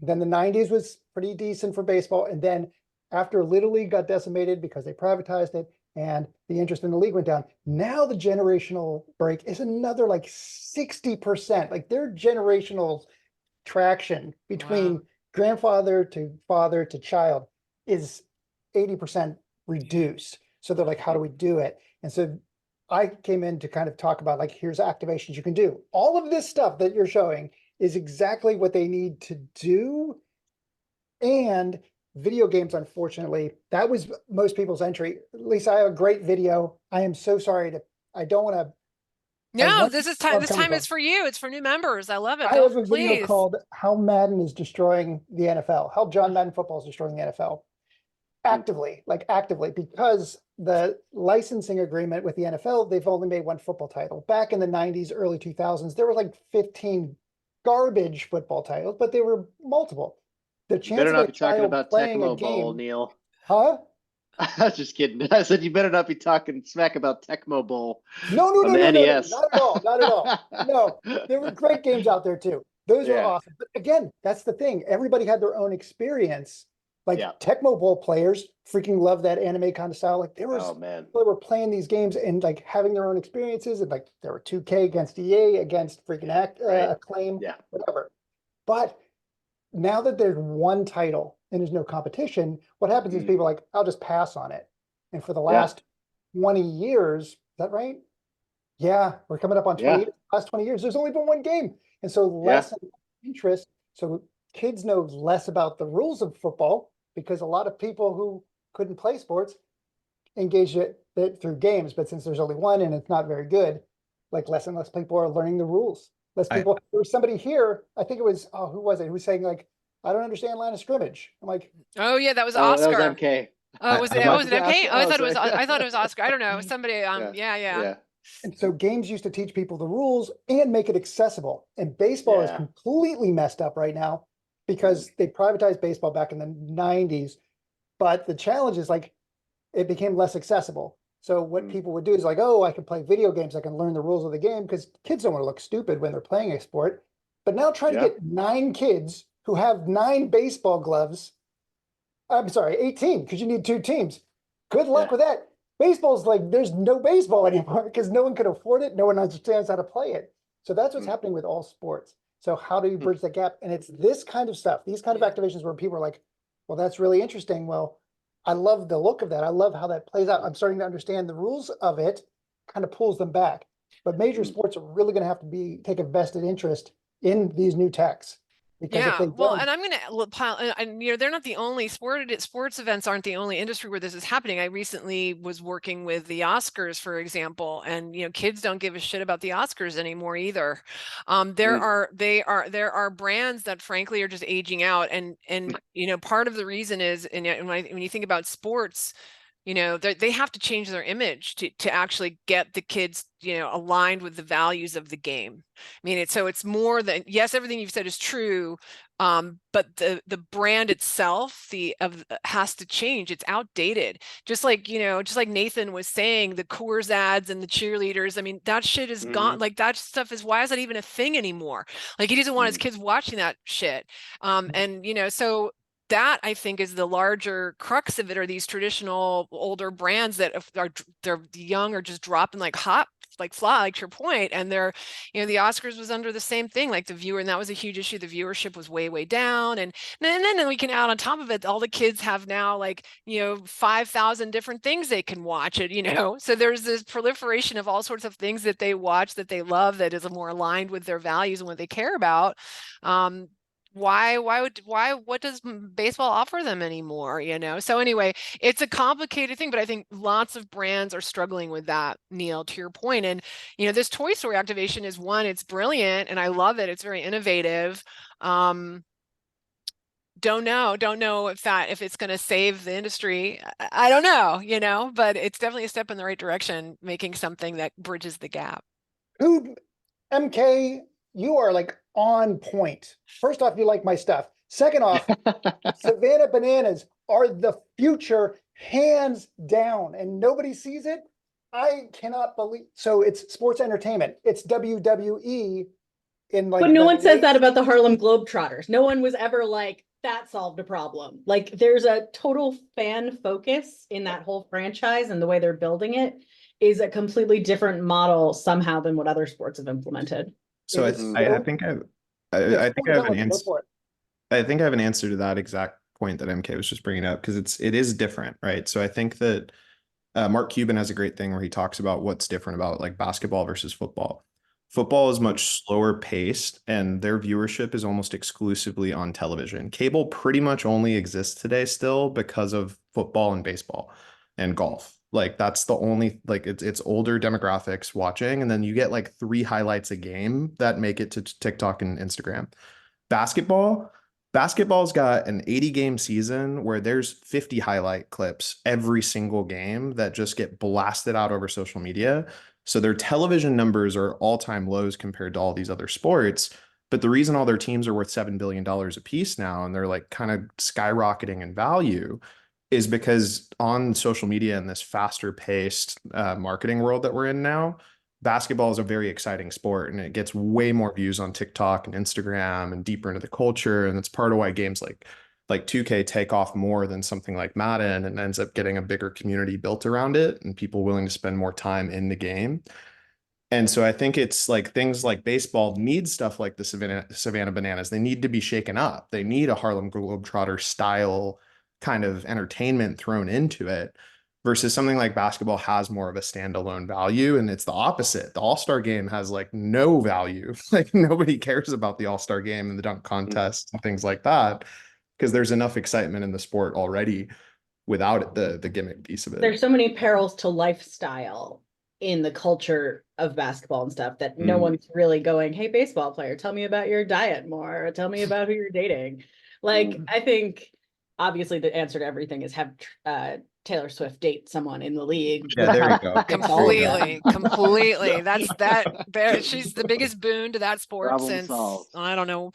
Then the 90s was pretty decent for baseball. And then after Little League got decimated because they privatized it and the interest in the league went down, now the generational break is another like 60%. Like their generational traction between grandfather to father to child is 80% reduced. So they're like, how do we do it? And so I came in to kind of talk about like, here's activations you can do. All of this stuff that you're showing is exactly what they need to do. And video games, unfortunately, that was most people's entry. Lisa, I have a great video. I am so sorry I don't want to. No, this time is for you. It's for new members. I love it. I have a video called How Madden is Destroying the NFL, How John Madden Football is Destroying the NFL. actively, because the licensing agreement with the NFL, they've only made one football title. Back in the 90s, early 2000s, there were like 15 garbage football titles, but there were multiple. The You chance better of not a be talking child about playing a Tecmo Bowl, game, Neil. huh? I was just kidding. I said you better not be talking smack about Tecmo Bowl No, on the NES. not at all, not at all. No, there were great games out there too. Those were Yeah. awesome. But again, that's the thing. Everybody had their own experience. Like Yeah. Tecmo Bowl players freaking love that anime kind of style. Like there was Oh man. people that were playing these games and like having their own experiences. And like there were 2K against EA, against freaking Right. Acclaim, Yeah. whatever. But now that there's one title and there's no competition, what happens is people are like, I'll just pass on it. And for the last 20 years, is that right? Yeah, we're coming up on 20 years. Last 20 years, there's only been one game. And so less interest. So kids know less about the rules of football because a lot of people who couldn't play sports engage it through games. But since there's only one and it's not very good, like less and less people are learning the rules. Less people. There was somebody here, I think it was, who was it? Who was saying like, I don't understand line of scrimmage. I'm like, Oh yeah, that was Oh, that was Oscar. MK. Was it MK? Oh, I thought it was Oscar. I don't know. Somebody, yeah. And so games used to teach people the rules and make it accessible. And baseball is completely messed up right now because they privatized baseball back in the 90s. But the challenge is like it became less accessible. So what people would do is like, oh, I can play video games. I can learn the rules of the game because kids don't want to look stupid when they're playing a sport. But now trying to get 9 kids who have 9 baseball gloves. I'm sorry, 18, because you need 2 teams. Good luck with that. Baseball's like, there's no baseball anymore because no one can afford it. No one understands how to play it. So that's what's happening with all sports. So how do you bridge that gap? And it's this kind of stuff, these kind of activations where people are like, well, that's really interesting. Well, I love the look of that. I love how that plays out. I'm starting to understand the rules of it, kind of pulls them back. But major sports are really going to have to take a vested interest in these new techs. Because if they well, don't, and I'm going to pile, and they're not the only sports events aren't the only industry where this is happening. I recently was working with the Oscars, for example, and kids don't give a shit about the Oscars anymore either. There are brands that frankly are just aging out, and part of the reason is, and when you think about sports, they have to change their image to actually get the kids, aligned with the values of the game. I mean, it's more than, yes, everything you've said is true, but the brand itself has to change. It's outdated. Just like Nathan was saying, the Coors ads and the cheerleaders. I mean, that shit is gone. Like that stuff is, why is that even a thing anymore? Like he doesn't want his kids watching that shit. And so that I think is the larger crux of it, are these traditional older brands that they're young or just dropping like hot, like fly, like your point. And they're, the Oscars was under the same thing, like and that was a huge issue. The viewership was way, way down. And then we can add on top of it, all the kids have now like, 5,000 different things they can watch it, so there's this proliferation of all sorts of things that they watch, that they love, that is more aligned with their values and what they care about. What does baseball offer them anymore? So anyway, it's a complicated thing, but I think lots of brands are struggling with that, Neil, to your point. And this Toy Story activation is one. It's brilliant and I love it. It's very innovative. Don't know if it's going to save the industry. I don't know, but it's definitely a step in the right direction, making something that bridges the gap. MK, you are like on point. First off, you like my stuff. Second off, Savannah Bananas are the future, hands down, and nobody sees it. I cannot believe. So it's sports entertainment. It's WWE in like. But no one says that about the Harlem Globetrotters. No one was ever like, that solved a problem. Like there's a total fan focus in that whole franchise, and the way they're building it is a completely different model somehow than what other sports have implemented. So I think I have an answer. I think I have an answer to that exact point that MK was just bringing up, because it is different, right? So I think that Mark Cuban has a great thing where he talks about what's different about like basketball versus football. Football is much slower paced, and their viewership is almost exclusively on television. Cable pretty much only exists today still because of football and baseball and golf. Like that's the only, like it's older demographics watching, and then you get like 3 highlights a game that make it to TikTok and Instagram. Basketball, Basketball's got an 80 game season where there's 50 highlight clips every single game that just get blasted out over social media. So their television numbers are all-time lows compared to all these other sports. But the reason all their teams are worth $7 billion a piece now and they're like kind of skyrocketing in value is because on social media in this faster paced marketing world that we're in now, basketball is a very exciting sport and it gets way more views on TikTok and Instagram and deeper into the culture. And it's part of why games like 2K take off more than something like Madden and ends up getting a bigger community built around it and people willing to spend more time in the game. And so I think it's like things like baseball need stuff like the Savannah Bananas. They need to be shaken up. They need a Harlem Globetrotter style kind of entertainment thrown into it versus something like basketball has more of a standalone value. And it's the opposite. The All-Star game has like no value. Like nobody cares about the All-Star game and the dunk contest and things like that because there's enough excitement in the sport already without the gimmick piece of it. There's so many perils to lifestyle in the culture of basketball and stuff that no one's really going, hey, baseball player, tell me about your diet more, or tell me about who you're dating. Like, I think obviously the answer to everything is have Taylor Swift date someone in the league. Yeah, there you go. Completely. She's the biggest boon to that sport Problem since solved. I don't know.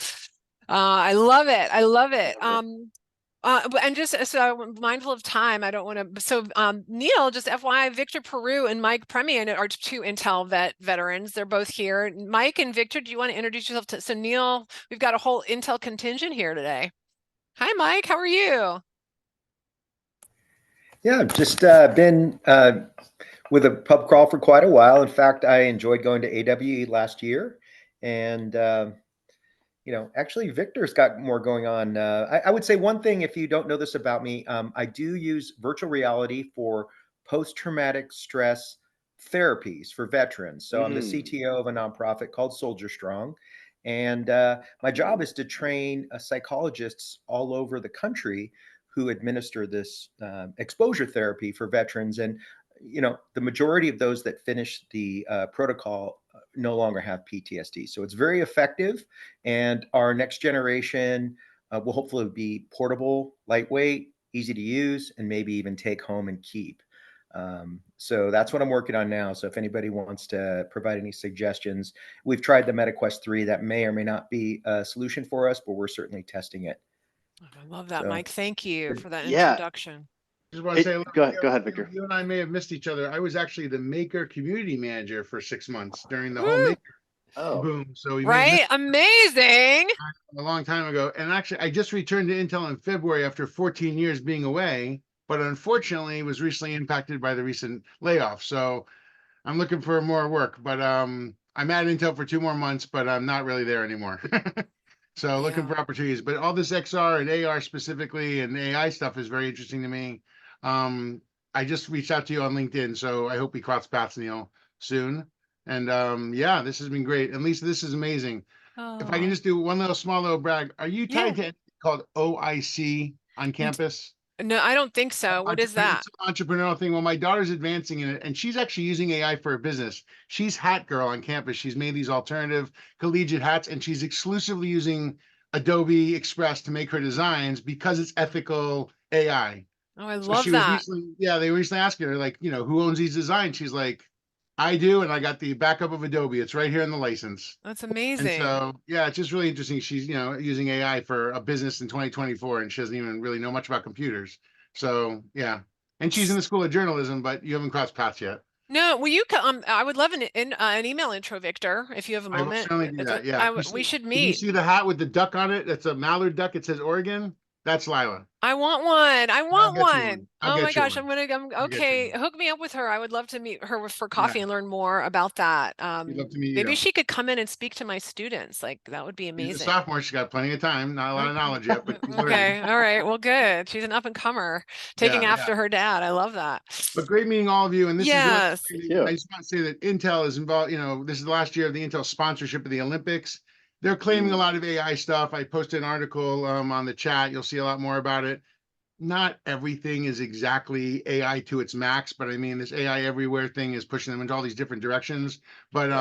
I love it. I love it. And just so I'm mindful of time, I don't want to. So, Neil, just FYI, Victor Peru and Mike Premian are two Intel veterans. They're both here. Mike and Victor, do you want to introduce yourself to? So, Neil, we've got a whole Intel contingent here today. Hi, Mike. How are you? Yeah, just been with a pub crawl for quite a while. In fact, I enjoyed going to AWE last year, and actually, Victor's got more going on. I would say one thing, if you don't know this about me, I do use virtual reality for post-traumatic stress therapies for veterans. So I'm the CTO of a nonprofit called Soldier Strong. And my job is to train psychologists all over the country who administer this exposure therapy for veterans. And, the majority of those that finish the protocol no longer have PTSD. So it's very effective. And our next generation will hopefully be portable, lightweight, easy to use, and maybe even take home and keep. So that's what I'm working on now. So if anybody wants to provide any suggestions, we've tried the MetaQuest 3. That may or may not be a solution for us, but we're certainly testing it. I love that, Mike. Thank you for that Yeah. introduction. Just want to say, Go ahead, Victor. You and I may have missed each other. I was actually the Maker community manager for 6 months during the Woo! whole Maker Oh, boom. So we Right? Amazing. a long time ago. And actually, I just returned to Intel in February after 14 years being away, but unfortunately was recently impacted by the recent layoff. So I'm looking for more work, but I'm at Intel for 2 more months, but I'm not really there anymore. So looking Yeah. for opportunities, but all this XR and AR specifically and AI stuff is very interesting to me. I just reached out to you on LinkedIn, so I hope we cross paths, Neil, soon. And yeah, this has been great. And Lisa, this is amazing. If I can just do one small little brag, are you tied to anything called OIC on campus? No, I don't think so. What is that? It's an entrepreneurial thing. Well, my daughter's advancing in it, and she's actually using AI for her business. She's Hat Girl on campus. She's made these alternative collegiate hats, and she's exclusively using Adobe Express to make her designs because it's ethical AI. Oh, I So love she was that. recently, they were recently asking her, like, who owns these designs? She's like, I do, and I got the backup of Adobe. It's right here in the license. That's And amazing. so, yeah, it's just really interesting. She's, using AI for a business in 2024, and she doesn't even really know much about computers. So, yeah. And she's in the School of Journalism, but you haven't crossed paths yet. No, will you come? I would love an email intro, Victor, if you have a I will moment. certainly do that. Yeah. We should If you meet. see the hat with the duck on it, that's a mallard duck. It says Oregon. That's Lila. I want one. I want get you one. one. I'll Oh get my you gosh, one. I'm I'll get you okay. one. Hook me up with her. I would love to meet her for coffee Yeah. and learn more about that. We'd love to meet Maybe you. she could come in and speak to my students. Like that would be She's a amazing. sophomore. She's got plenty of time. Not a lot of knowledge yet, but she's learning. Okay. All right. Well, good. She's an up and comer, taking Yeah. after her dad. I love that. But great meeting all of you. And this Yes. is really, I just want to say that Intel is involved. This is the last year of the Intel sponsorship of the Olympics. They're claiming a lot of AI stuff. I posted an article on the chat. You'll see a lot more about it. Not everything is exactly AI to its max, but I mean, this AI everywhere thing is pushing them into all these different directions. But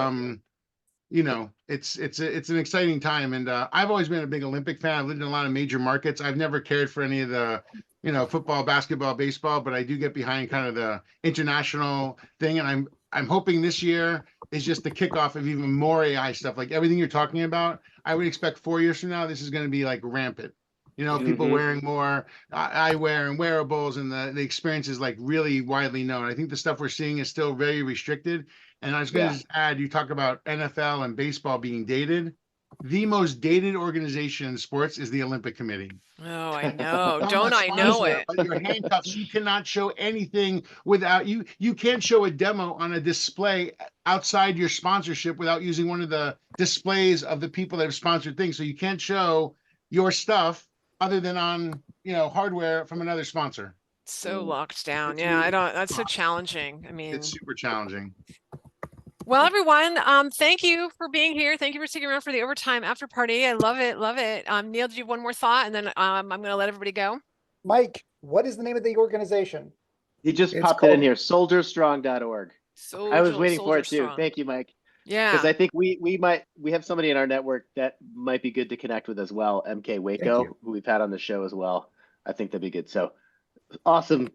you know, it's an exciting time. And I've always been a big Olympic fan. I've lived in a lot of major markets. I've never cared for any of the, you know, football, basketball, baseball, but I do get behind kind of the international thing. And I'm hoping this year is just the kickoff of even more AI stuff. Like everything you're talking about, I would expect 4 years from now, this is going to be like rampant. You know, people wearing more eyewear and wearables, and the experience is like really widely known. I think the stuff we're seeing is still very restricted. And I was going to just add, you talk about NFL and baseball being dated. The most dated organization in sports is the Olympic Committee. Oh, I know. I'm Don't a I know sponsor, it? but your handcuffs, you cannot show anything without you. You can't show a demo on a display outside your sponsorship without using one of the displays of the people that have sponsored things. So you can't show your stuff other than on, you know, hardware from another sponsor. So locked down. It's Yeah, I really don't, that's so tough. challenging. I mean, It's super challenging. well, everyone, thank you for being here. Thank you for sticking around for the overtime after party. I love it, love it. Neil, do you have one more thought? And then I'm going to let everybody go. Mike, what is the name of the organization? He just It's popped it in called- here, soldierstrong.org. I was waiting for Soldier it too. Strong. Thank you, Mike. Yeah. Because I think we have somebody in our network that might be good to connect with as well. MK Waco, you. who we've had on the show as well. I think that'd be good. So awesome.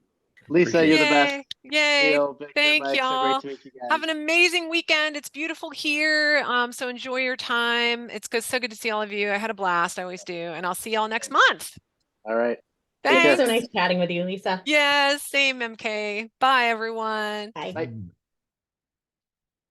Lisa, you're the best. Yay. Neil, Victor, Thank Mike, so y'all. great to meet you guys. Have an amazing weekend. It's beautiful here. So enjoy your time. It's good, so good to see all of you. I had a blast. I always do. And I'll see y'all next month. All right. It was Thanks. so nice chatting with you, Lisa. Yes, same MK. Bye, everyone. Bye. Bye.